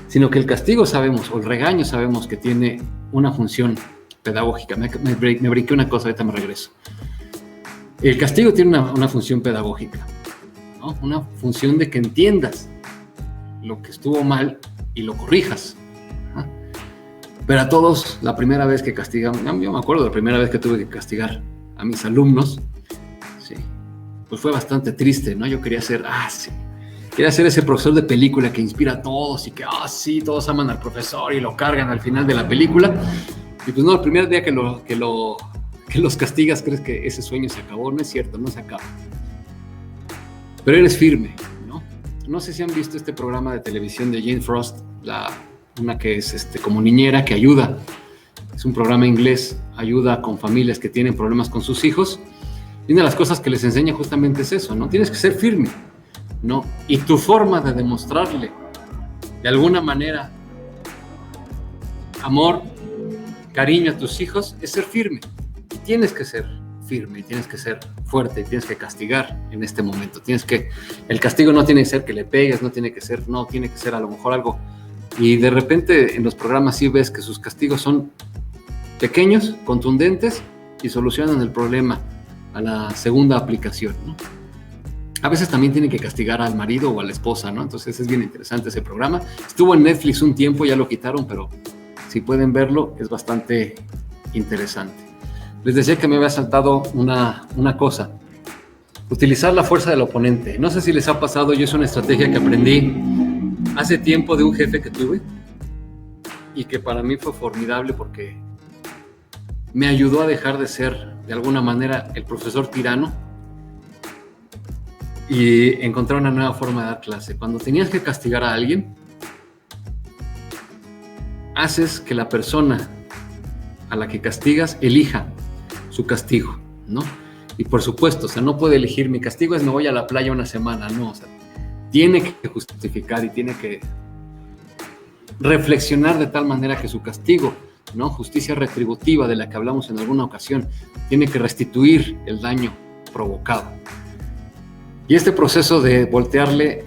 sino que el castigo sabemos, o el regaño sabemos que tiene una función pedagógica. Me brinqué una cosa, ahorita me regreso. El castigo tiene una función pedagógica, ¿no? Una función de que entiendas lo que estuvo mal y lo corrijas. Pero a todos, la primera vez que castigamos, yo me acuerdo de la primera vez que tuve que castigar a mis alumnos, sí, pues fue bastante triste, ¿no? Yo quería ser ese profesor de película que inspira a todos y que, sí, todos aman al profesor y lo cargan al final de la película. Y pues no, el primer día que los castigas crees que ese sueño se acabó. No es cierto, no se acaba. Pero eres firme, ¿no? No sé si han visto este programa de televisión de Jane Frost, una que es como niñera que ayuda. Es un programa inglés, ayuda con familias que tienen problemas con sus hijos. Y una de las cosas que les enseña justamente es eso, ¿no? Tienes que ser firme, ¿no? Y tu forma de demostrarle, de alguna manera, amor, cariño a tus hijos, es ser firme. Y tienes que ser firme, y tienes que ser fuerte, y tienes que castigar en este momento. El castigo no tiene que ser que le pegues, tiene que ser a lo mejor algo. Y de repente en los programas sí ves que sus castigos son pequeños, contundentes y solucionan el problema a la segunda aplicación, ¿no? A veces también tienen que castigar al marido o a la esposa, ¿no? Entonces es bien interesante ese programa. Estuvo en Netflix un tiempo, ya lo quitaron, pero si pueden verlo, es bastante interesante. Les decía que me había saltado una cosa. Utilizar la fuerza del oponente. No sé si les ha pasado, yo es una estrategia que aprendí hace tiempo de un jefe que tuve y que para mí fue formidable porque me ayudó a dejar de ser, de alguna manera, el profesor tirano y encontrar una nueva forma de dar clase. Cuando tenías que castigar a alguien, haces que la persona a la que castigas elija su castigo, ¿no? Y por supuesto, no puede elegir mi castigo es me voy a la playa una semana, no, tiene que justificar y tiene que reflexionar de tal manera que su castigo, ¿no? Justicia retributiva de la que hablamos en alguna ocasión, tiene que restituir el daño provocado. Y este proceso de voltearle,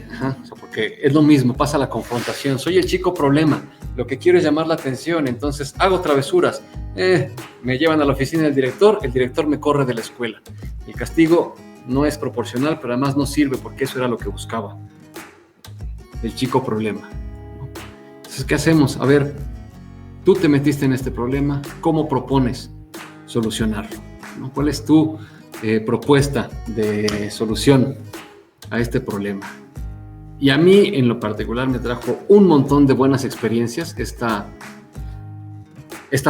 porque es lo mismo, pasa la confrontación, soy el chico problema, lo que quiero es llamar la atención, entonces hago travesuras, me llevan a la oficina del director, el director me corre de la escuela. El castigo no es proporcional, pero además no sirve porque eso era lo que buscaba el chico problema, ¿no? Entonces, ¿qué hacemos? A ver, tú te metiste en este problema, ¿cómo propones solucionarlo, ¿no? ¿Cuál es tu propuesta de solución a este problema? Y a mí, en lo particular, me trajo un montón de buenas experiencias esta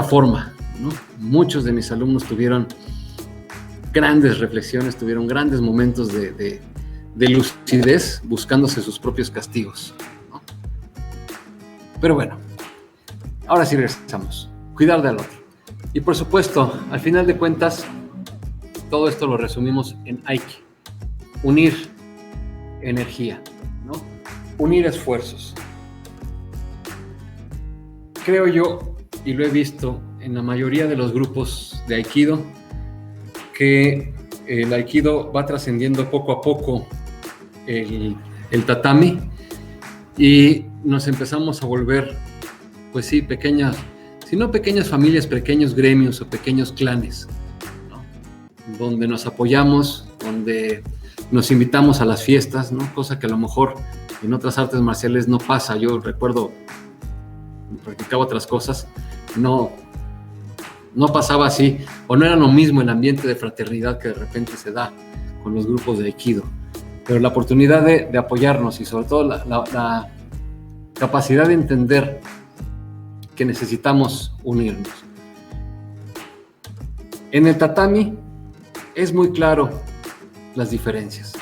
forma, ¿no? Muchos de mis alumnos tuvieron grandes reflexiones, tuvieron grandes momentos de lucidez buscándose sus propios castigos, ¿no? Pero bueno, ahora sí regresamos. Cuidar del otro. Y por supuesto, al final de cuentas, todo esto lo resumimos en Aiki. Unir energía, ¿no? Unir esfuerzos. Creo yo, y lo he visto en la mayoría de los grupos de Aikido, que el Aikido va trascendiendo poco a poco el tatami y nos empezamos a volver, pues sí, pequeñas, si no pequeñas familias, pequeños gremios o pequeños clanes, ¿no? Donde nos apoyamos, donde nos invitamos a las fiestas, ¿no? Cosa que a lo mejor en otras artes marciales no pasa. Yo recuerdo, practicaba otras cosas, no pasaba así, o no era lo mismo el ambiente de fraternidad que de repente se da con los grupos de Aikido. Pero la oportunidad de apoyarnos y sobre todo la capacidad de entender que necesitamos unirnos. En el tatami es muy claro las diferencias.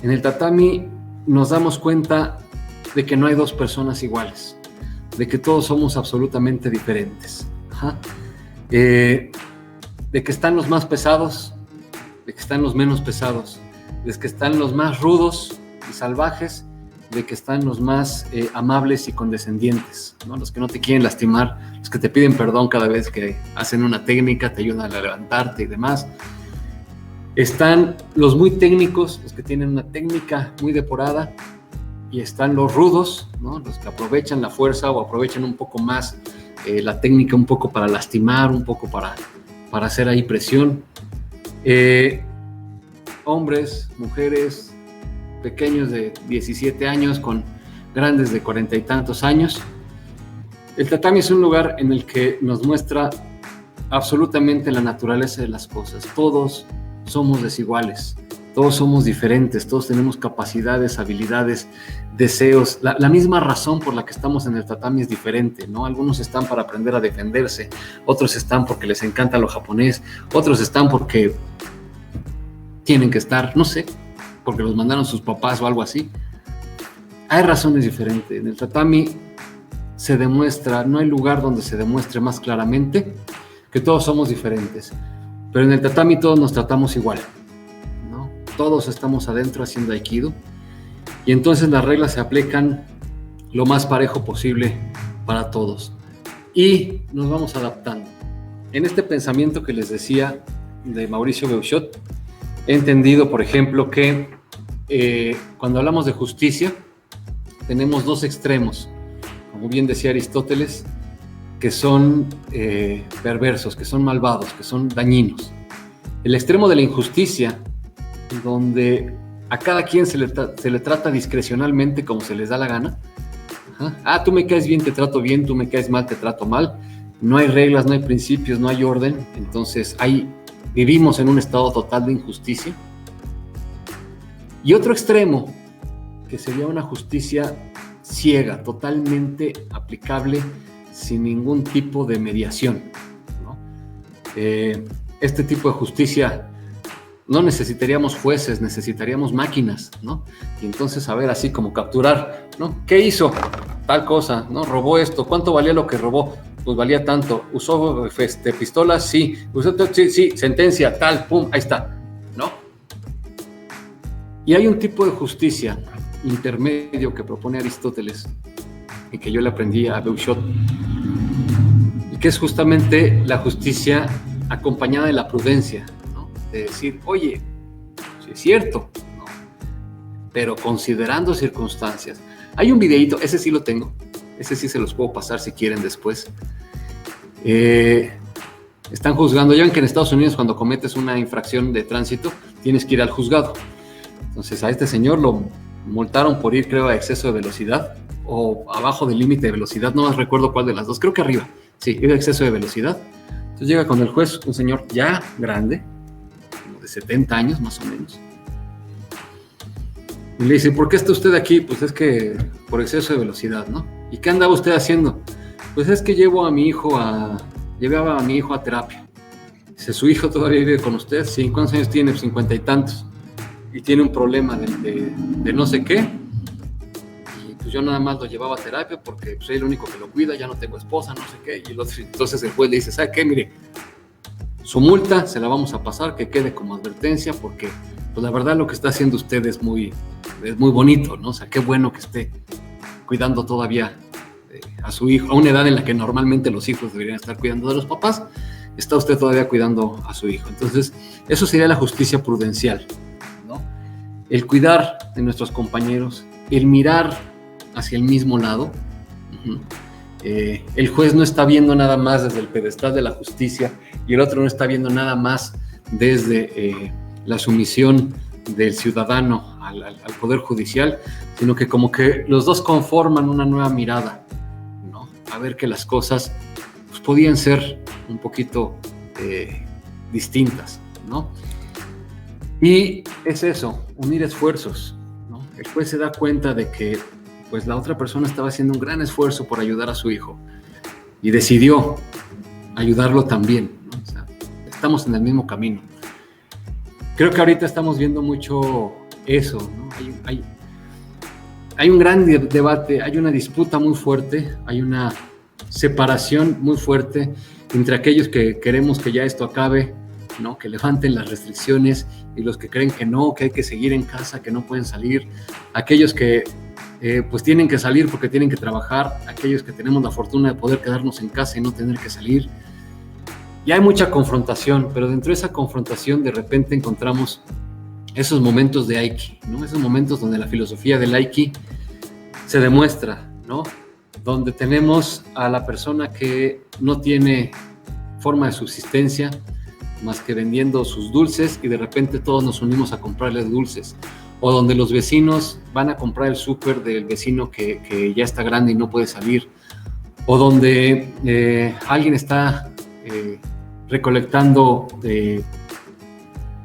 En el tatami nos damos cuenta de que no hay dos personas iguales, de que todos somos absolutamente diferentes. De que están los más pesados, de que están los menos pesados, de que están los más rudos y salvajes, de que están los más amables y condescendientes, ¿no? Los que no te quieren lastimar, los que te piden perdón cada vez que hacen una técnica, te ayudan a levantarte y demás. Están los muy técnicos, los que tienen una técnica muy depurada, y están los rudos, ¿no? Los que aprovechan la fuerza o aprovechan un poco más la técnica, un poco para lastimar, un poco para hacer ahí presión. Hombres, mujeres, pequeños de 17 años con grandes de 40 y tantos años. El tatami es un lugar en el que nos muestra absolutamente la naturaleza de las cosas. Todos somos desiguales, todos somos diferentes, todos tenemos capacidades, habilidades, deseos. La misma razón por la que estamos en el tatami es diferente, ¿no? Algunos están para aprender a defenderse, otros están porque les encanta lo japonés, otros están porque tienen que estar, no sé, porque los mandaron sus papás o algo así. Hay razones diferentes. En el tatami se demuestra, no hay lugar donde se demuestre más claramente que todos somos diferentes. Pero en el tatami todos nos tratamos igual, ¿no? Todos estamos adentro haciendo aikido, y entonces las reglas se aplican lo más parejo posible para todos. Y nos vamos adaptando. En este pensamiento que les decía de Mauricio Beuchot, he entendido, por ejemplo, que cuando hablamos de justicia, tenemos dos extremos, como bien decía Aristóteles, que son perversos, que son malvados, que son dañinos. El extremo de la injusticia, donde a cada quien se le trata discrecionalmente como se les da la gana. Tú me caes bien, te trato bien, tú me caes mal, te trato mal. No hay reglas, no hay principios, no hay orden. Entonces vivimos en un estado total de injusticia. Y otro extremo, que sería una justicia ciega, totalmente aplicable, sin ningún tipo de mediación, ¿no? Este tipo de justicia no necesitaríamos jueces, necesitaríamos máquinas, ¿no? Y entonces, a ver, así como capturar, ¿no? ¿Qué hizo? Tal cosa, ¿no? Robó esto. ¿Cuánto valía lo que robó? Pues valía tanto. ¿Usó pistolas? Sí. Sí, sentencia, tal, pum, ahí está, ¿no? Y hay un tipo de justicia intermedio que propone Aristóteles y que yo le aprendí a Beuchot, y que es justamente la justicia acompañada de la prudencia, ¿no? De decir, oye, sí es cierto, ¿no? Pero considerando circunstancias. Hay un videíto, ese sí lo tengo, ese sí se los puedo pasar si quieren después. Están juzgando, ya ven que en Estados Unidos cuando cometes una infracción de tránsito tienes que ir al juzgado. Entonces a este señor lo multaron por ir, creo, a exceso de velocidad o abajo del límite de velocidad, no más recuerdo cuál de las dos, creo que arriba, sí, iba a exceso de velocidad. Entonces llega con el juez, un señor ya grande, como de 70 años más o menos, y le dice, ¿por qué está usted aquí? Pues es que por exceso de velocidad, ¿no? ¿Y qué andaba usted haciendo? Pues es que llevaba a mi hijo a terapia. Dice, ¿su hijo todavía vive con usted? Sí. ¿Cuántos años tiene? 50 y tantos. Y tiene un problema de no sé qué, y pues yo nada más lo llevaba a terapia porque pues, soy el único que lo cuida, ya no tengo esposa, no sé qué, y entonces el juez le dice, ¿sabe qué? Mire, su multa se la vamos a pasar, que quede como advertencia, porque pues la verdad lo que está haciendo usted es muy bonito, ¿no? O sea, qué bueno que esté cuidando todavía a su hijo, a una edad en la que normalmente los hijos deberían estar cuidando de los papás, está usted todavía cuidando a su hijo. Entonces, eso sería la justicia prudencial, ¿no? El cuidar de nuestros compañeros, el mirar hacia el mismo lado. El juez no está viendo nada más desde el pedestal de la justicia y el otro no está viendo nada más desde la sumisión del ciudadano al Poder Judicial, sino que como que los dos conforman una nueva mirada, ¿no? A ver que las cosas pues, podían ser un poquito distintas, ¿no? Y es eso, unir esfuerzos, ¿no? El juez se da cuenta de que pues, la otra persona estaba haciendo un gran esfuerzo por ayudar a su hijo y decidió ayudarlo también, ¿no? O sea, estamos en el mismo camino. Creo que ahorita estamos viendo mucho eso, ¿no? Hay un gran debate, hay una disputa muy fuerte, hay una separación muy fuerte entre aquellos que queremos que ya esto acabe, ¿no? Que levanten las restricciones, y los que creen que no, que hay que seguir en casa, que no pueden salir, aquellos que pues tienen que salir porque tienen que trabajar, aquellos que tenemos la fortuna de poder quedarnos en casa y no tener que salir. Y hay mucha confrontación, pero dentro de esa confrontación de repente encontramos esos momentos de Aiki, ¿no? Esos momentos donde la filosofía del Aiki se demuestra, ¿no? Donde tenemos a la persona que no tiene forma de subsistencia más que vendiendo sus dulces, y de repente todos nos unimos a comprarles dulces. O donde los vecinos van a comprar el súper del vecino que ya está grande y no puede salir. O donde alguien está recolectando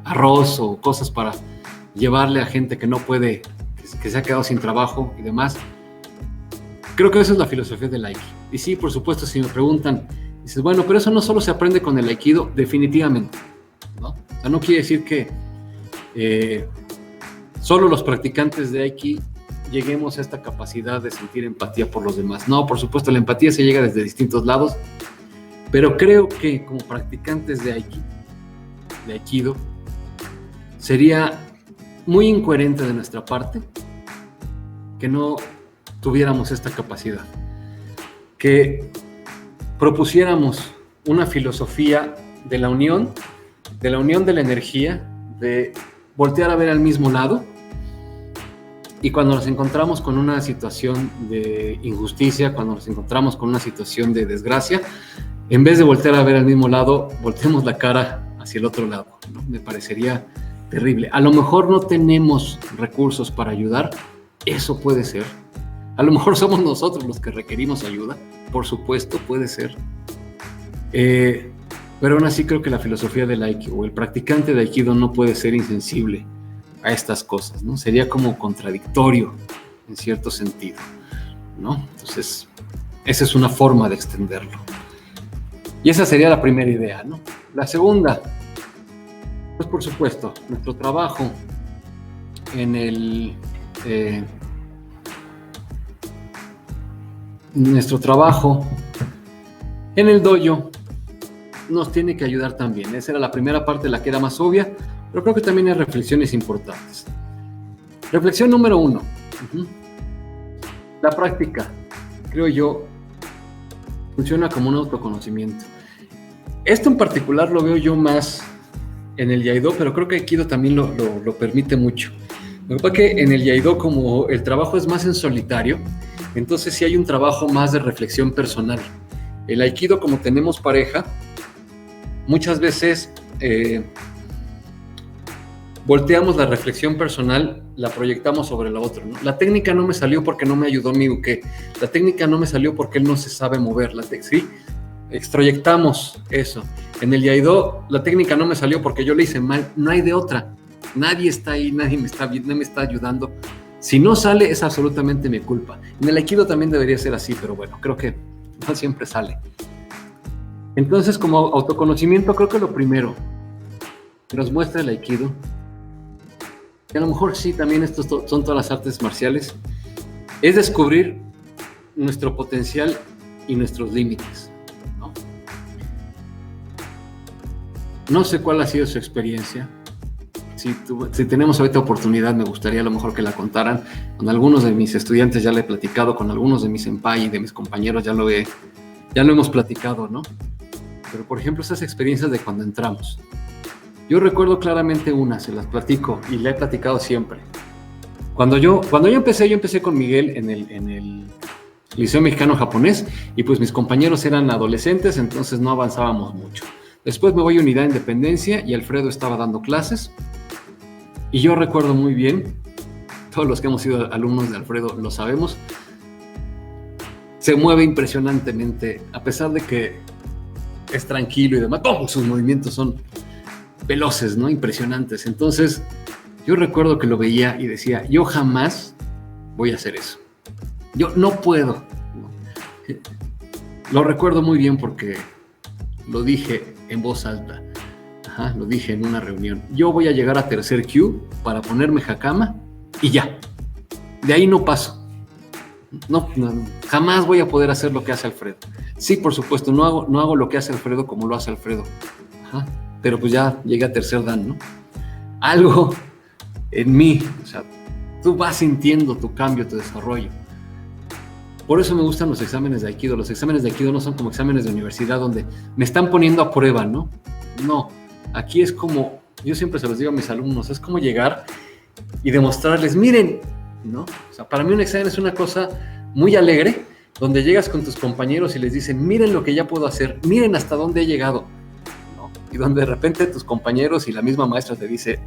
arroz o cosas para llevarle a gente que no puede, que se ha quedado sin trabajo y demás. Creo que esa es la filosofía del Aiki. Y sí, por supuesto, si me preguntan, dices, bueno, pero eso no solo se aprende con el Aikido, definitivamente, ¿no? O sea, no quiere decir que solo los practicantes de Aiki lleguemos a esta capacidad de sentir empatía por los demás. No, por supuesto, la empatía se llega desde distintos lados, pero creo que como practicantes de Aiki, de Aikido, sería muy incoherente de nuestra parte que no tuviéramos esta capacidad, que propusiéramos una filosofía de la unión de la energía, de voltear a ver al mismo lado, y cuando nos encontramos con una situación de injusticia, cuando nos encontramos con una situación de desgracia, en vez de voltear a ver al mismo lado, volteemos la cara hacia el otro lado, ¿no? Me parecería terrible. A lo mejor no tenemos recursos para ayudar, eso puede ser. A lo mejor somos nosotros los que requerimos ayuda, por supuesto, puede ser. Pero aún así creo que la filosofía del Aikido o el practicante de Aikido no puede ser insensible a estas cosas, ¿no? Sería como contradictorio en cierto sentido, ¿no? Entonces, esa es una forma de extenderlo. Y esa sería la primera idea, ¿no? La segunda, pues por supuesto, nuestro trabajo en el dojo nos tiene que ayudar también. Esa era la primera parte, la que era más obvia, pero creo que también hay reflexiones importantes. Reflexión número 1. La práctica, creo yo, funciona como un autoconocimiento. Esto en particular lo veo yo más en el Iaido, pero creo que Aikido también lo permite mucho. Lo que pasa es que en el Iaido, como el trabajo es más en solitario, entonces sí hay un trabajo más de reflexión personal. El Aikido, como tenemos pareja, muchas veces volteamos la reflexión personal, la proyectamos sobre la otra, ¿no? La técnica no me salió porque no me ayudó mi uke. La técnica no me salió porque él no se sabe mover. ¿Sí? Extroyectamos eso. En el Iaido, la técnica no me salió porque yo le hice mal. No hay de otra. Nadie está ahí, nadie me está ayudando. Si no sale, es absolutamente mi culpa. En el Aikido también debería ser así, pero bueno, creo que no siempre sale. Entonces, como autoconocimiento, creo que lo primero que nos muestra el Aikido, que a lo mejor sí, también estos son todas las artes marciales, es descubrir nuestro potencial y nuestros límites, ¿no? No sé cuál ha sido su experiencia. Si tenemos ahorita oportunidad, me gustaría a lo mejor que la contaran. Con algunos de mis estudiantes ya le he platicado, con algunos de mis senpai y de mis compañeros ya lo hemos platicado, ¿no? Pero, por ejemplo, esas experiencias de cuando entramos. Yo recuerdo claramente una, se las platico y la he platicado siempre. Cuando yo empecé con Miguel en el Liceo Mexicano Japonés, y pues mis compañeros eran adolescentes, entonces no avanzábamos mucho. Después me voy a Unidad Independencia y Alfredo estaba dando clases. Y yo recuerdo muy bien, todos los que hemos sido alumnos de Alfredo lo sabemos, se mueve impresionantemente, a pesar de que es tranquilo y demás, ¡pum! Sus movimientos son veloces, ¿no? Impresionantes. Entonces, yo recuerdo que lo veía y decía, yo jamás voy a hacer eso. Yo no puedo. Lo recuerdo muy bien porque lo dije en voz alta. Lo dije en una reunión. Yo voy a llegar a tercer Q para ponerme jacama y ya. De ahí no paso. No, jamás voy a poder hacer lo que hace Alfredo. Sí, por supuesto, no hago lo que hace Alfredo como lo hace Alfredo. Pero pues ya llegué a tercer dan, ¿no? Algo en mí, o sea, tú vas sintiendo tu cambio, tu desarrollo. Por eso me gustan los exámenes de Aikido. Los exámenes de Aikido no son como exámenes de universidad donde me están poniendo a prueba, ¿no? No, aquí es como, yo siempre se los digo a mis alumnos, es como llegar y demostrarles, miren, ¿no? O sea, para mí un examen es una cosa muy alegre, donde llegas con tus compañeros y les dicen, miren lo que ya puedo hacer, miren hasta dónde he llegado, ¿no? Y donde de repente tus compañeros y la misma maestra te dice,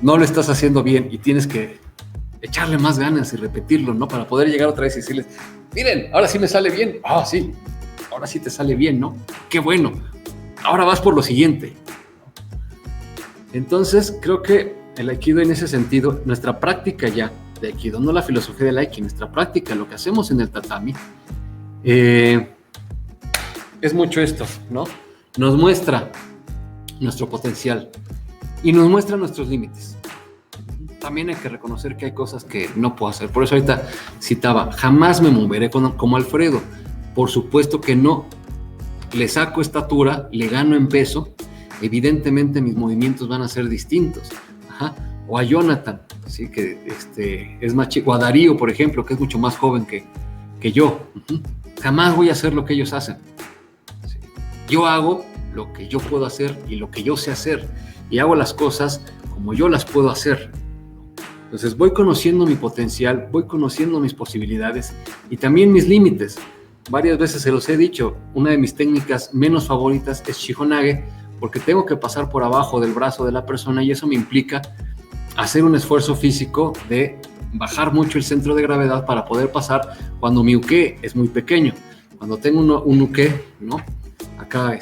no lo estás haciendo bien y tienes que echarle más ganas y repetirlo, ¿no? Para poder llegar otra vez y decirles, miren, ahora sí me sale bien, sí, ahora sí te sale bien, ¿no? Qué bueno, ahora vas por lo siguiente. Entonces, creo que el Aikido en ese sentido, nuestra práctica ya de Aikido, no la filosofía del Aikido, nuestra práctica, lo que hacemos en el tatami, es mucho esto, ¿no? Nos muestra nuestro potencial y nos muestra nuestros límites. También hay que reconocer que hay cosas que no puedo hacer. Por eso ahorita citaba, jamás me moveré como Alfredo. Por supuesto que no. Le saco estatura, le gano en peso, evidentemente mis movimientos van a ser distintos. O a Jonathan, ¿sí? Que es más chico, o a Darío, por ejemplo, que es mucho más joven que yo. Jamás voy a hacer lo que ellos hacen. ¿Sí? Yo hago lo que yo puedo hacer y lo que yo sé hacer, y hago las cosas como yo las puedo hacer. Entonces voy conociendo mi potencial, voy conociendo mis posibilidades y también mis límites. Varias veces se los he dicho, una de mis técnicas menos favoritas es Shihonage, porque tengo que pasar por abajo del brazo de la persona y eso me implica hacer un esfuerzo físico de bajar mucho el centro de gravedad para poder pasar cuando mi uke es muy pequeño. Cuando tengo un uke, ¿no? Acá,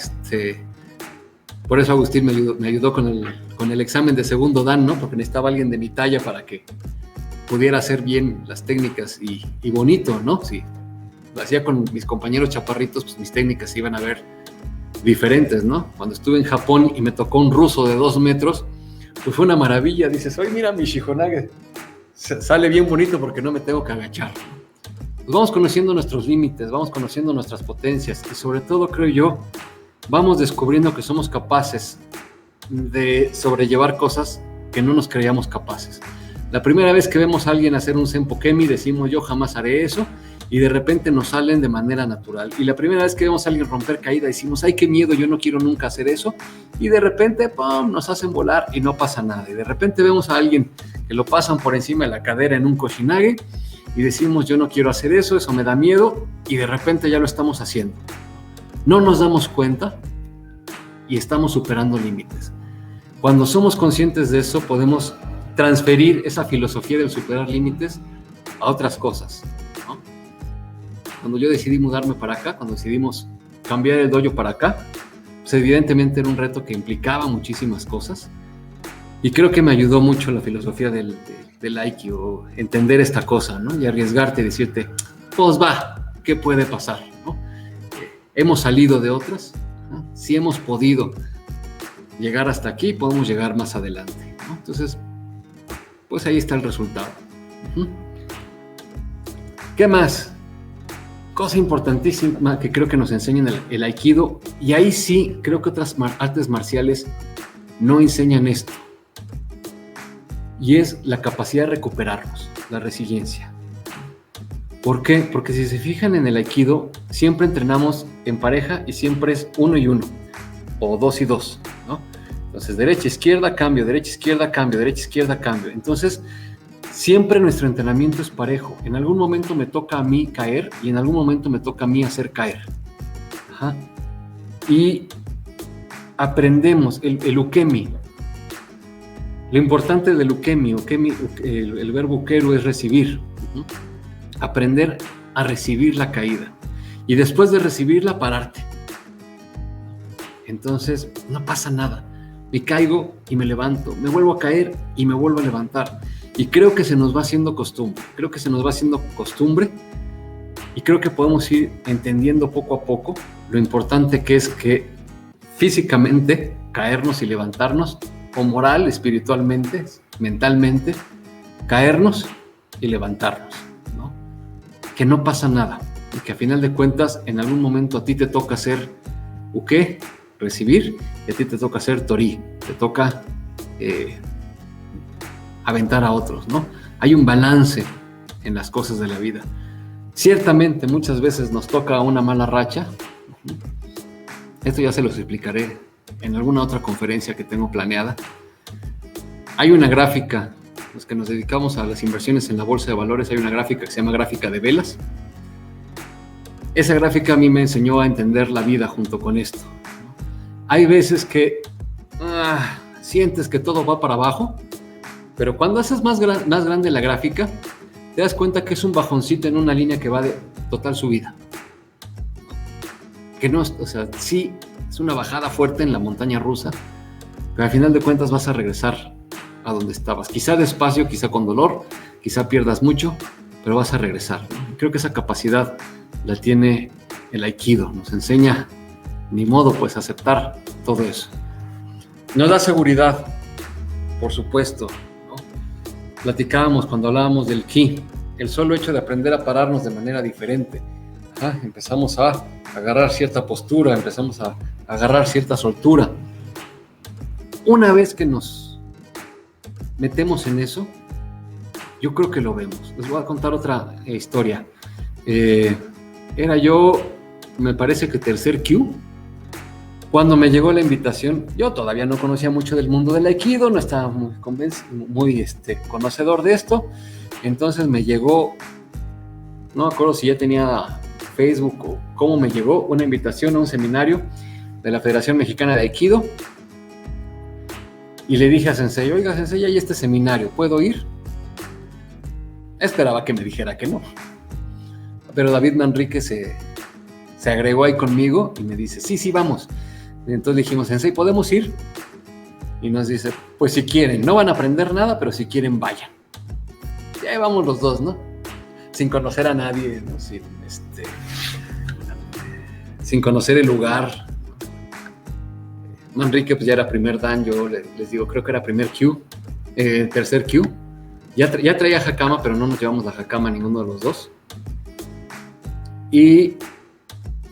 por eso Agustín me ayudó con el examen de segundo dan, ¿no? Porque necesitaba alguien de mi talla para que pudiera hacer bien las técnicas y bonito, ¿no? Si lo hacía con mis compañeros chaparritos, pues mis técnicas se iban a ver diferentes, ¿no? Cuando estuve en Japón y me tocó un ruso de 2 metros, pues fue una maravilla. Dices, oye, mira mi Shihonage, sale bien bonito porque no me tengo que agachar. Pues vamos conociendo nuestros límites, vamos conociendo nuestras potencias y sobre todo, creo yo, vamos descubriendo que somos capaces de sobrellevar cosas que no nos creíamos capaces. La primera vez que vemos a alguien hacer un Senpokemi decimos, yo jamás haré eso, y de repente nos salen de manera natural. Y la primera vez que vemos a alguien romper caída decimos, ay, qué miedo, yo no quiero nunca hacer eso, y de repente, ¡pum!, nos hacen volar y no pasa nada. Y de repente vemos a alguien que lo pasan por encima de la cadera en un Koshinage y decimos, yo no quiero hacer eso, eso me da miedo, y de repente ya lo estamos haciendo. No nos damos cuenta y estamos superando límites. Cuando somos conscientes de eso, podemos transferir esa filosofía del superar límites a otras cosas, ¿no? Cuando yo decidí mudarme para acá, cuando decidimos cambiar el dojo para acá, pues evidentemente era un reto que implicaba muchísimas cosas y creo que me ayudó mucho la filosofía del Aikido, entender esta cosa, ¿no? Y arriesgarte y decirte, pues va, ¿qué puede pasar? ¿No? Hemos salido de otras, ¿no? Si hemos podido llegar hasta aquí, podemos llegar más adelante, ¿no? Entonces, pues ahí está el resultado. ¿Qué más? Cosa importantísima que creo que nos enseñan el Aikido, y ahí sí creo que otras artes marciales no enseñan esto, y es la capacidad de recuperarnos, la resiliencia. ¿Por qué? Porque si se fijan en el Aikido, siempre entrenamos en pareja y siempre es 1 y 1, o 2 y 2, ¿no? Entonces, derecha, izquierda, cambio, derecha, izquierda, cambio, derecha, izquierda, cambio. Entonces, siempre nuestro entrenamiento es parejo. En algún momento me toca a mí caer y en algún momento me toca a mí hacer caer. Y aprendemos el ukemi. Lo importante del ukemi, el verbo ukeru es recibir. Aprender a recibir la caída. Y después de recibirla, pararte. Entonces, no pasa nada. Me caigo y me levanto. Me vuelvo a caer y me vuelvo a levantar. Y creo que se nos va haciendo costumbre. Y creo que podemos ir entendiendo poco a poco lo importante que es que físicamente caernos y levantarnos, o moral, espiritualmente, mentalmente, caernos y levantarnos, ¿no? Que no pasa nada y que a final de cuentas en algún momento a ti te toca hacer uke, recibir, y a ti te toca hacer tori, te toca aventar a otros, ¿no? Hay un balance en las cosas de la vida. Ciertamente muchas veces nos toca una mala racha. Esto ya se los explicaré en alguna otra conferencia que tengo planeada. Hay una gráfica, los que nos dedicamos a las inversiones en la bolsa de valores, hay una gráfica que se llama gráfica de velas. Esa gráfica a mí me enseñó a entender la vida junto con esto. Hay veces que sientes que todo va para abajo, pero cuando haces más grande la gráfica, te das cuenta que es un bajoncito en una línea que va de total subida. Que no, o sea, sí es una bajada fuerte en la montaña rusa, pero al final de cuentas vas a regresar a donde estabas. Quizá despacio, quizá con dolor, quizá pierdas mucho, pero vas a regresar, ¿no? Creo que esa capacidad la tiene el Aikido. Nos enseña, ni modo, pues aceptar todo eso. Nos da seguridad, por supuesto, ¿no? Platicábamos cuando hablábamos del ki, el solo hecho de aprender a pararnos de manera diferente. Empezamos a agarrar cierta postura, empezamos a agarrar cierta soltura. Una vez que nos metemos en eso, yo creo que lo vemos. Les voy a contar otra historia. Era yo, me parece que tercer Q, cuando me llegó la invitación. Yo todavía no conocía mucho del mundo del Aikido, no estaba muy conocedor de esto. Entonces me llegó, no me acuerdo si ya tenía Facebook o cómo me llegó, una invitación a un seminario de la Federación Mexicana de Aikido. Y le dije a Sensei, oiga Sensei, hay este seminario, ¿puedo ir? Esperaba que me dijera que no. Pero David Manrique se agregó ahí conmigo y me dice, sí, vamos. Y entonces dijimos, Sensei, ¿podemos ir? Y nos dice, pues si quieren, no van a aprender nada, pero si quieren, vayan. Y ahí vamos los dos, ¿no? Sin conocer a nadie, ¿no? Sin conocer el lugar. Manrique pues ya era primer Dan, yo les digo, creo que era tercer Q. Ya traía Hakama, pero no nos llevamos la Hakama ninguno de los dos. Y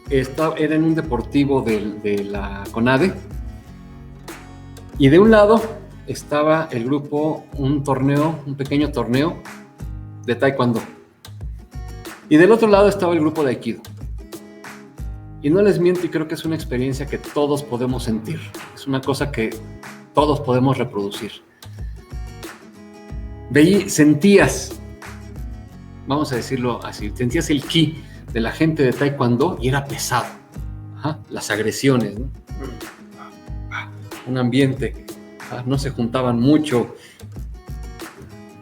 era en un deportivo de la CONADE. Y de un lado estaba el grupo, un pequeño torneo de Taekwondo. Y del otro lado estaba el grupo de Aikido. Y no les miento, y creo que es una experiencia que todos podemos sentir. Es una cosa que todos podemos reproducir. Sentías, vamos a decirlo así, sentías el ki de la gente de Taekwondo y era pesado. Las agresiones, ¿no? Un ambiente, no se juntaban mucho.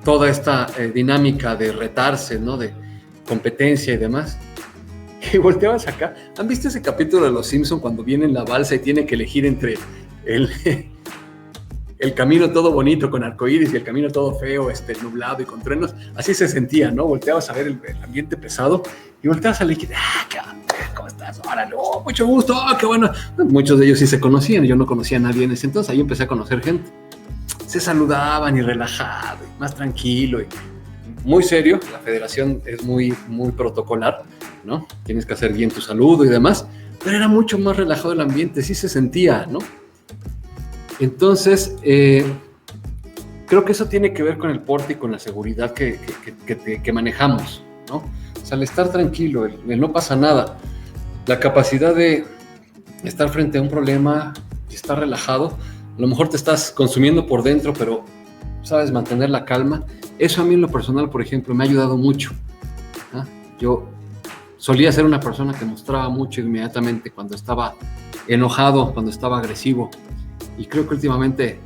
Toda esta dinámica de retarse, ¿no? De competencia y demás. Y volteabas acá. ¿Han visto ese capítulo de Los Simpson cuando viene en la balsa y tiene que elegir entre el camino todo bonito con arcoíris y el camino todo feo, nublado y con truenos? Así se sentía, ¿no? Volteabas a ver el ambiente pesado y volteabas a la y ¿cómo estás? Órale, mucho gusto, qué bueno. Muchos de ellos sí se conocían, yo no conocía a nadie en ese entonces. Ahí empecé a conocer gente. Se saludaban y relajado, y más tranquilo y muy serio. La federación es muy, muy protocolar, ¿no? Tienes que hacer bien tu saludo y demás, pero era mucho más relajado el ambiente, sí se sentía, ¿no? Entonces, creo que eso tiene que ver con el porte y con la seguridad que manejamos, ¿no? O sea, el estar tranquilo, el no pasa nada, la capacidad de estar frente a un problema y estar relajado. A lo mejor te estás consumiendo por dentro, pero sabes mantener la calma. Eso a mí en lo personal, por ejemplo, me ha ayudado mucho. Yo solía ser una persona que mostraba mucho inmediatamente cuando estaba enojado, cuando estaba agresivo. Y creo que últimamente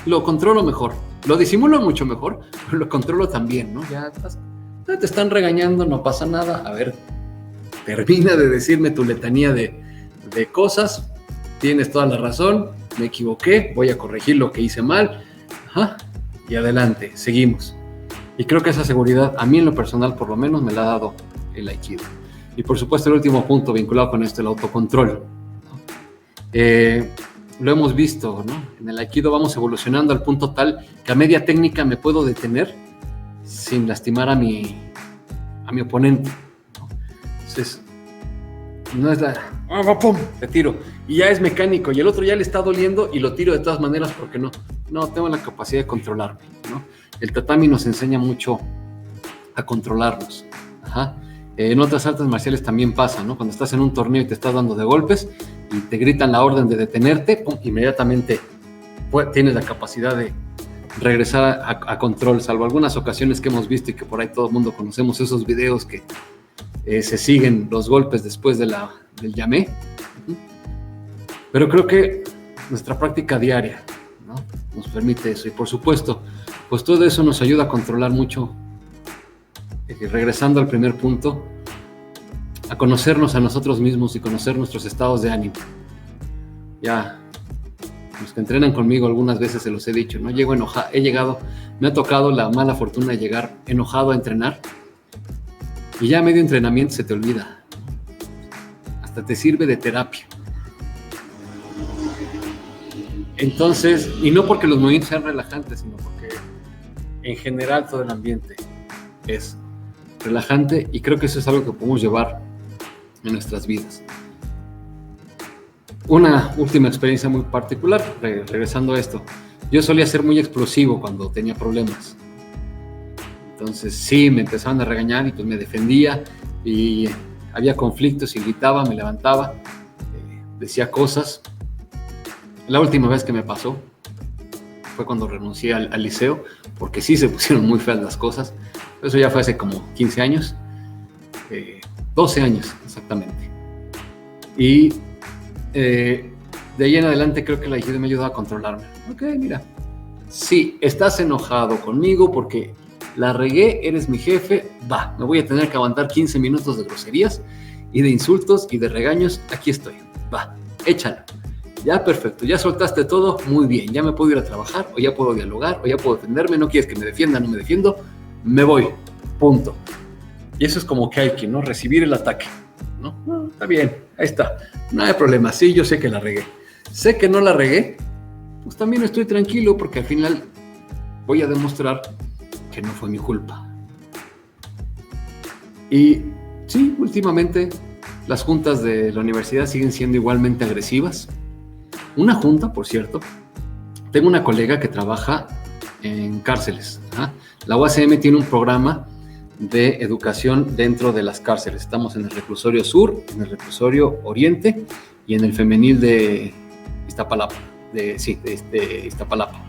lo controlo mejor. Lo disimulo mucho mejor, pero lo controlo también, ¿no? Ya te están regañando, no pasa nada. A ver, termina de decirme tu letanía de cosas. Tienes toda la razón, me equivoqué, voy a corregir lo que hice mal. Ajá, y adelante, seguimos. Y creo que esa seguridad, a mí en lo personal por lo menos, me la ha dado el Aikido. Y por supuesto el último punto vinculado con esto, el autocontrol. Lo hemos visto, ¿no? En el Aikido vamos evolucionando al punto tal que a media técnica me puedo detener sin lastimar a mi oponente, ¿no? Entonces, no es ¡pum! Te tiro. Y ya es mecánico, y el otro ya le está doliendo y lo tiro de todas maneras porque no tengo la capacidad de controlarme, ¿no? El tatami nos enseña mucho a controlarnos. Ajá. En otras artes marciales también pasa, ¿no? Cuando estás en un torneo y te estás dando de golpes y te gritan la orden de detenerte, ¡pum! Inmediatamente tienes la capacidad de regresar a control, salvo algunas ocasiones que hemos visto y que por ahí todo el mundo conocemos esos videos que se siguen los golpes después del yamé. Pero creo que nuestra práctica diaria, ¿no? Nos permite eso, y por supuesto, pues todo eso nos ayuda a controlar mucho. Regresando al primer punto, a conocernos a nosotros mismos y conocer nuestros estados de ánimo. Ya, los que entrenan conmigo algunas veces se los he dicho, ¿no? Me ha tocado la mala fortuna de llegar enojado a entrenar, y ya a medio entrenamiento se te olvida, hasta te sirve de terapia. Entonces, y no porque los movimientos sean relajantes, sino porque en general todo el ambiente es relajante, y creo que eso es algo que podemos llevar en nuestras vidas. Una última experiencia muy particular, regresando a esto. Yo solía ser muy explosivo cuando tenía problemas. Entonces sí, me empezaban a regañar y pues me defendía, y había conflictos y gritaba, me levantaba, decía cosas. La última vez que me pasó fue cuando renuncié al liceo, porque sí se pusieron muy feas las cosas. Eso ya fue hace como 15 años, 12 años exactamente. Y de ahí en adelante creo que la Aikido me ayudó a controlarme. Ok, mira, si estás enojado conmigo porque la regué, eres mi jefe, va, me voy a tener que aguantar 15 minutos de groserías y de insultos y de regaños, aquí estoy, va, échalo. Ya, perfecto, ya soltaste todo, muy bien, ya me puedo ir a trabajar, o ya puedo dialogar, o ya puedo defenderme, no quieres que me defienda, no me defiendo, me voy, punto. Y eso es como Kaiki, ¿no? Recibir el ataque, ¿no? No, está bien, ahí está, no hay problema, sí, yo sé que la regué. Sé que no la regué, pues también estoy tranquilo, porque al final voy a demostrar que no fue mi culpa. Y sí, últimamente las juntas de la universidad siguen siendo igualmente agresivas. Una junta, por cierto, tengo una colega que trabaja en cárceles. ¿Ah? La UACM tiene un programa de educación dentro de las cárceles. Estamos en el reclusorio sur, en el reclusorio oriente y en el femenil de Iztapalapa. De Iztapalapa.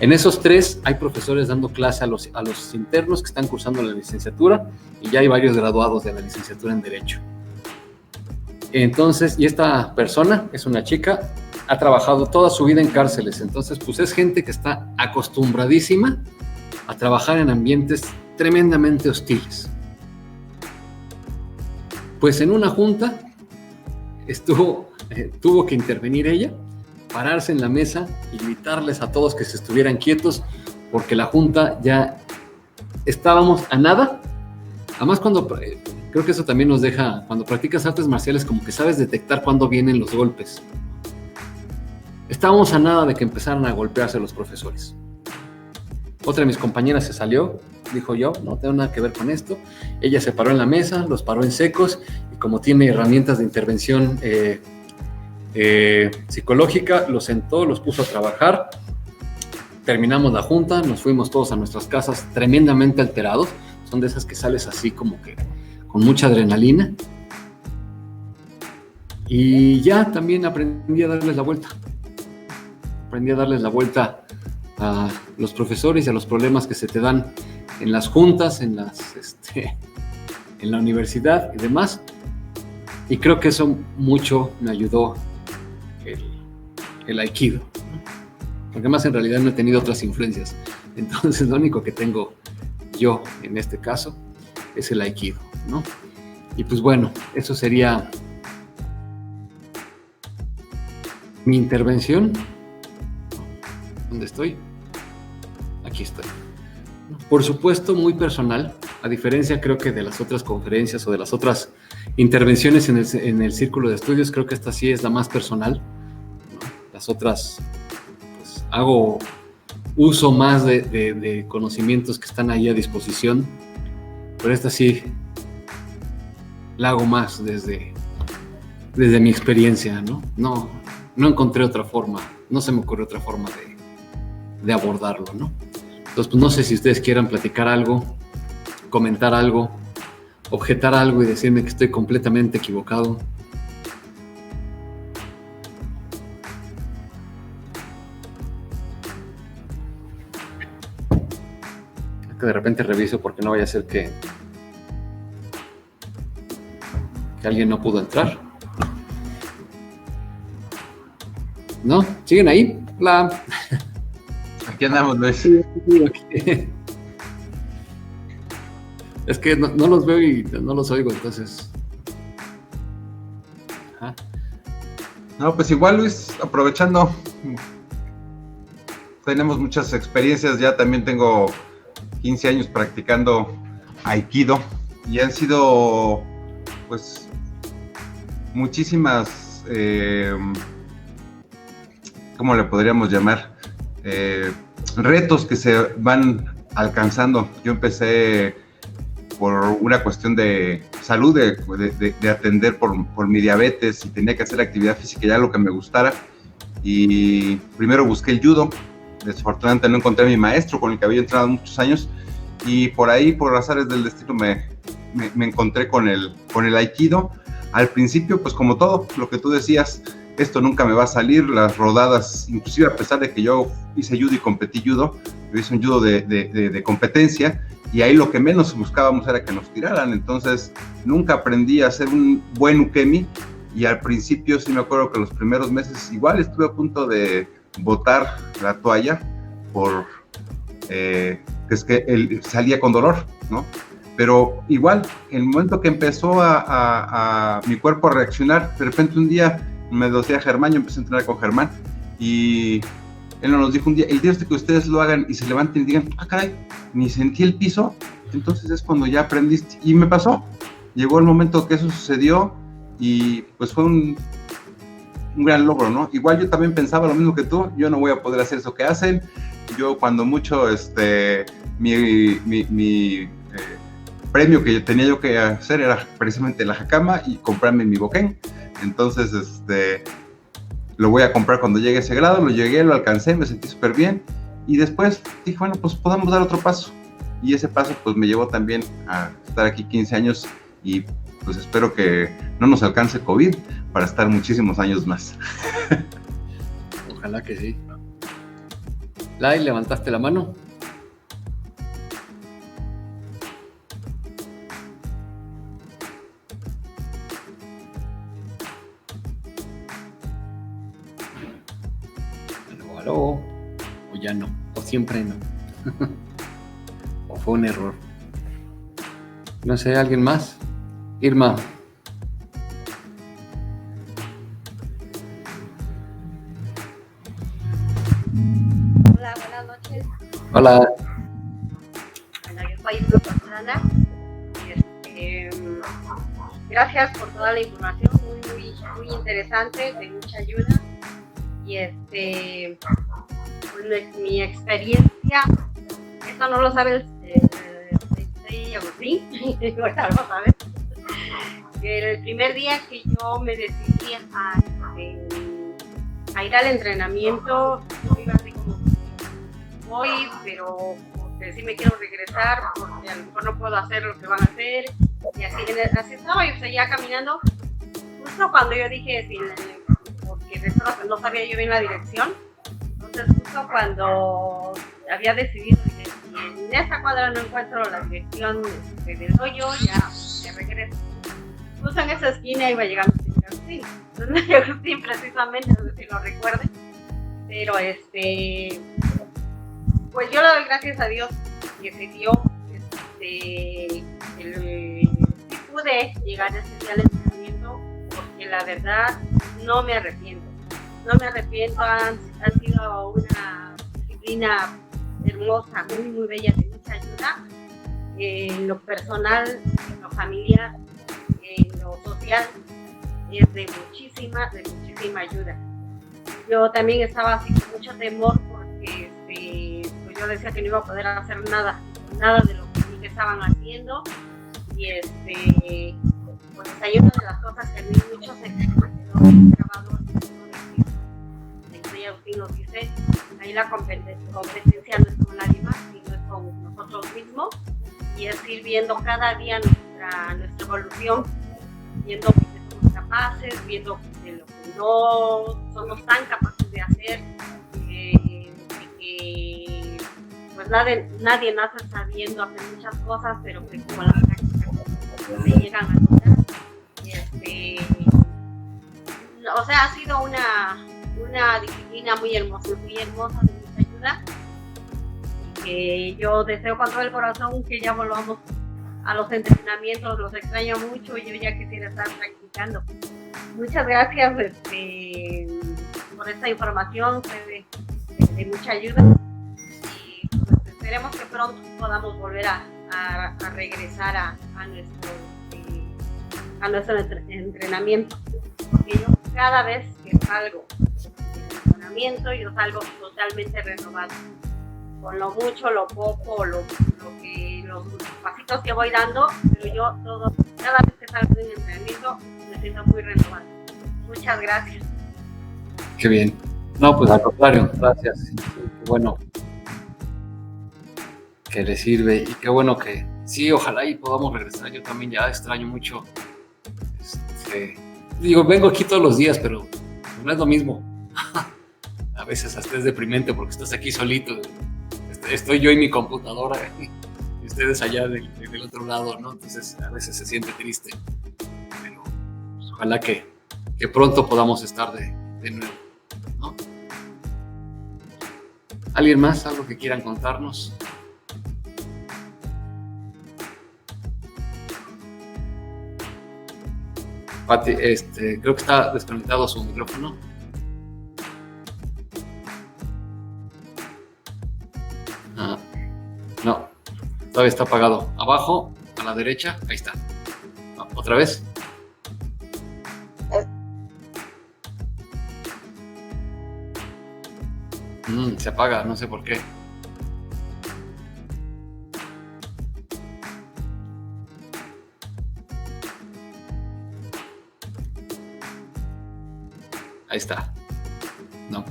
En esos tres hay profesores dando clase a los internos que están cursando la licenciatura, y ya hay varios graduados de la licenciatura en Derecho. Entonces, y esta persona es una chica, ha trabajado toda su vida en cárceles, entonces pues es gente que está acostumbradísima a trabajar en ambientes tremendamente hostiles. Pues en una junta tuvo que intervenir ella, pararse en la mesa y gritarles a todos que se estuvieran quietos, porque la junta ya estábamos a nada. Además, creo que eso también nos deja, cuando practicas artes marciales, como que sabes detectar cuándo vienen los golpes. Estábamos a nada de que empezaran a golpearse los profesores. Otra de mis compañeras se salió, dijo: yo no tengo nada que ver con esto. Ella se paró en la mesa, los paró en secos, y como tiene herramientas de intervención psicológica, los sentó, los puso a trabajar. Terminamos la junta, nos fuimos todos a nuestras casas tremendamente alterados. Son de esas que sales así como que con mucha adrenalina. Y ya también aprendí a darles la vuelta. Aprendí a darles la vuelta a los profesores y a los problemas que se te dan en las juntas, en la universidad y demás. Y creo que eso mucho me ayudó el Aikido, porque más en realidad no he tenido otras influencias. Entonces, lo único que tengo yo en este caso es el Aikido, ¿no? Y pues bueno, eso sería mi intervención. ¿Dónde estoy? Aquí estoy. Por supuesto, muy personal, a diferencia creo que de las otras conferencias o de las otras intervenciones en el círculo de estudios, creo que esta sí es la más personal, ¿no? Las otras, pues hago uso más de conocimientos que están ahí a disposición, pero esta sí la hago más desde mi experiencia, ¿no? No encontré otra forma, no se me ocurrió otra forma de abordarlo, ¿no? Entonces, pues no sé si ustedes quieran platicar algo, comentar algo, objetar algo y decirme que estoy completamente equivocado. Que de repente reviso porque no vaya a ser que alguien no pudo entrar. ¿No? ¿Siguen ahí? Hola. Aquí andamos, Luis. Okay. Es que no los veo y no los oigo, entonces. Ajá. No, pues igual, Luis, aprovechando, tenemos muchas experiencias, ya también tengo 15 años practicando Aikido y han sido, pues, muchísimas, ¿cómo le podríamos llamar? Retos que se van alcanzando. Yo empecé por una cuestión de salud, de atender por mi diabetes y tenía que hacer actividad física, ya lo que me gustara. Y primero busqué el judo. Desafortunadamente no encontré a mi maestro con el que había entrenado muchos años y por ahí, por azares del destino, me encontré con el Aikido. Al principio, pues como todo, lo que tú decías, esto nunca me va a salir, las rodadas, inclusive a pesar de que yo hice judo y competí judo, yo hice un judo de competencia y ahí lo que menos buscábamos era que nos tiraran, entonces nunca aprendí a hacer un buen ukemi y al principio sí me acuerdo que los primeros meses igual estuve a punto de botar la toalla por que es que él salía con dolor, ¿no? Pero igual, en el momento que empezó a mi cuerpo a reaccionar, de repente un día me decía Germán, yo empecé a entrenar con Germán y él nos dijo un día, el día que ustedes lo hagan y se levanten y digan, ah caray, ni sentí el piso, entonces es cuando ya aprendiste. Y me pasó, llegó el momento que eso sucedió y pues fue un gran logro, ¿no? Igual yo también pensaba lo mismo que tú, yo no voy a poder hacer eso que hacen, yo cuando mucho mi premio que tenía yo que hacer era precisamente la Hakama y comprarme mi Boken, entonces lo voy a comprar cuando llegue a ese grado, lo llegué, lo alcancé, me sentí súper bien y después dije, bueno, pues podemos dar otro paso y ese paso pues me llevó también a estar aquí 15 años y pues espero que no nos alcance COVID para estar muchísimos años más. Ojalá que sí. Lai, ¿levantaste la mano? ¿Aló? O ya no, o siempre no. O fue un error. No sé, ¿alguien más? Irma. Hola, buenas noches. Hola. Bueno, yo soy profesora. Gracias por toda la información, muy interesante, de mucha ayuda. Y pues mi experiencia, esto no lo sabe el Agustín, ahorita lo sabes. El primer día que yo me decidí a ir al entrenamiento, yo iba así como, voy, pero porque sí me quiero regresar, porque a lo mejor no puedo hacer lo que van a hacer, y así estaba, y seguía caminando, justo cuando yo dije, porque de eso no sabía yo bien la dirección, entonces justo cuando había decidido, dije, si en esta cuadra no encuentro la dirección del hoyo, ya me regreso. Justo en esa esquina iba llegando Agustín. Entonces Agustín precisamente, no sé si lo recuerden, pero pues yo le doy gracias a Dios que se dio, sí pude llegar a ese día al entrenamiento, porque la verdad no me arrepiento. No me arrepiento, han sido una disciplina hermosa, muy, muy bella, de mucha ayuda, en lo personal, en lo familiar, en lo social, es de muchísima ayuda. Yo también estaba así con mucho temor porque pues yo decía que no iba a poder hacer nada de lo que estaban haciendo, y pues hay una de las cosas que a mí mucho se me quedó muy grabado, de que el Agustín nos dice, ahí la competencia no es con nadie más, sino es con nosotros mismos, y es ir viendo cada día nuestra evolución, viendo que somos capaces, viendo de lo que no somos tan capaces de hacer, que pues nadie nace sabiendo hacer muchas cosas, pero que con la práctica se llegan a lograr. O sea, ha sido una disciplina muy hermosa, de mucha ayuda, y que yo deseo con todo el corazón que ya volvamos a los entrenamientos. Los extraño mucho y yo ya quisiera estar practicando. Muchas gracias por esta información, fue de mucha ayuda, y pues esperemos que pronto podamos volver a regresar a nuestro entrenamiento, porque yo cada vez que salgo del entrenamiento yo salgo totalmente renovado, con lo mucho, lo poco, los pasitos que voy dando, pero yo cada vez que salgo del entrenamiento me siento muy renovado. Muchas gracias. Qué bien. No, pues al contrario, gracias. Qué bueno que le sirve, y qué bueno que sí, ojalá y podamos regresar. Yo también ya extraño mucho. Digo, vengo aquí todos los días, pero no es lo mismo. A veces hasta es deprimente porque estás aquí solito. Estoy yo y mi computadora y ustedes allá del otro lado, ¿no? Entonces a veces se siente triste. Pero pues, ojalá que pronto podamos estar de nuevo, ¿no? ¿Alguien más? ¿Algo que quieran contarnos? Pati, creo que está desconectado su micrófono. No, todavía está apagado. Abajo, a la derecha, ahí está. ¿Otra vez? Se apaga, no sé por qué. Ahí está. No.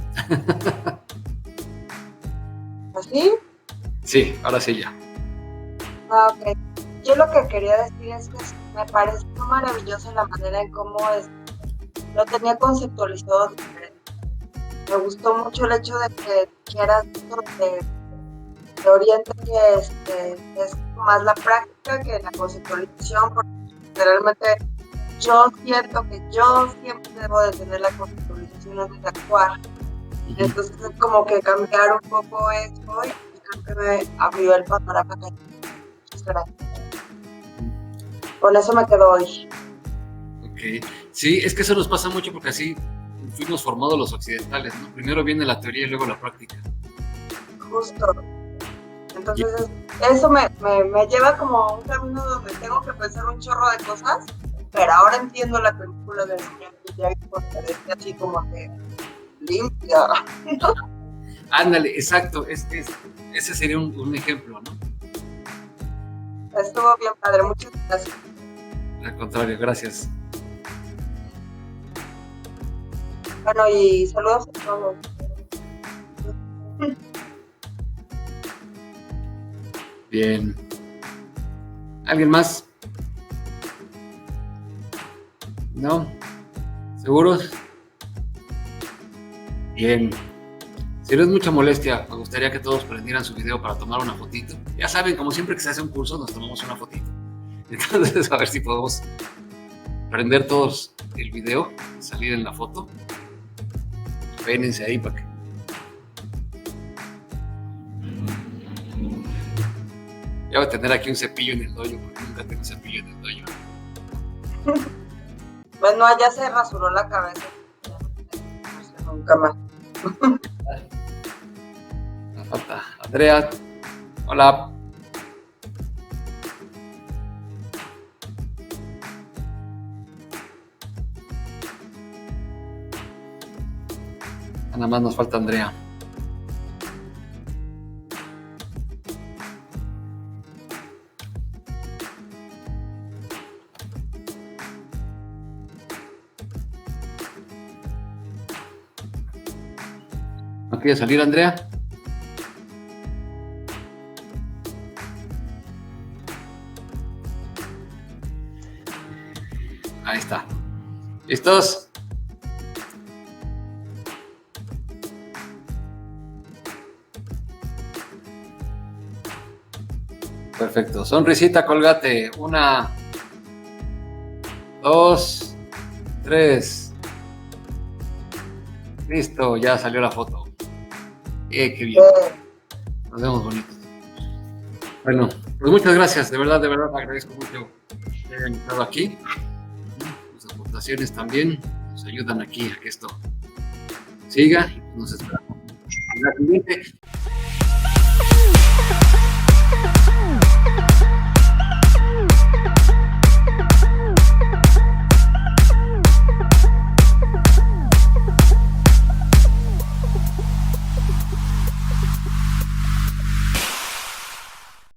¿Así? Sí, ahora sí ya. Ok. Yo lo que quería decir es que me pareció maravillosa la manera en cómo lo tenía conceptualizado diferente. Me gustó mucho el hecho de que quieras te oriente que es más la práctica que la conceptualización, porque realmente yo siento que yo siempre debo de tener la conceptualización antes de actuar. Entonces es como que cambiar un poco eso y creo que me abrió el panorama. Muchas gracias. Con eso me quedo hoy. Ok. Sí, es que eso nos pasa mucho porque así fuimos formados los occidentales, ¿no? Primero viene la teoría y luego la práctica. Justo. Entonces eso me lleva como a un camino donde tengo que pensar un chorro de cosas, pero ahora entiendo la película del señor Miyagi porque es así como que limpia. Ándale, exacto. Ese sería un ejemplo, ¿no? Estuvo bien padre, muchas gracias. Al contrario, gracias. Bueno, y saludos a todos. Bien. ¿Alguien más? ¿No? ¿Seguros? Bien. Si no es mucha molestia, me gustaría que todos prendieran su video para tomar una fotito. Ya saben, como siempre que se hace un curso, nos tomamos una fotito. Entonces, a ver si podemos prender todos el video, salir en la foto. Vénense ahí para que... Ya voy a tener aquí un cepillo en el dojo, porque nunca tengo cepillo en el dojo. Bueno, allá se rasuró la cabeza. Nunca más. Me falta Andrea. Hola. Nada más nos falta Andrea. ¿No quiere salir, Andrea? Ahí está. ¿Listos? Perfecto. Sonrisita, Colgate. 1, 2, 3. Listo, ya salió la foto. Qué bien. Nos vemos bonitos. Bueno, pues muchas gracias. De verdad, agradezco mucho que hayan estado aquí. Sus aportaciones también nos ayudan aquí a que esto siga y nos esperamos en la siguiente.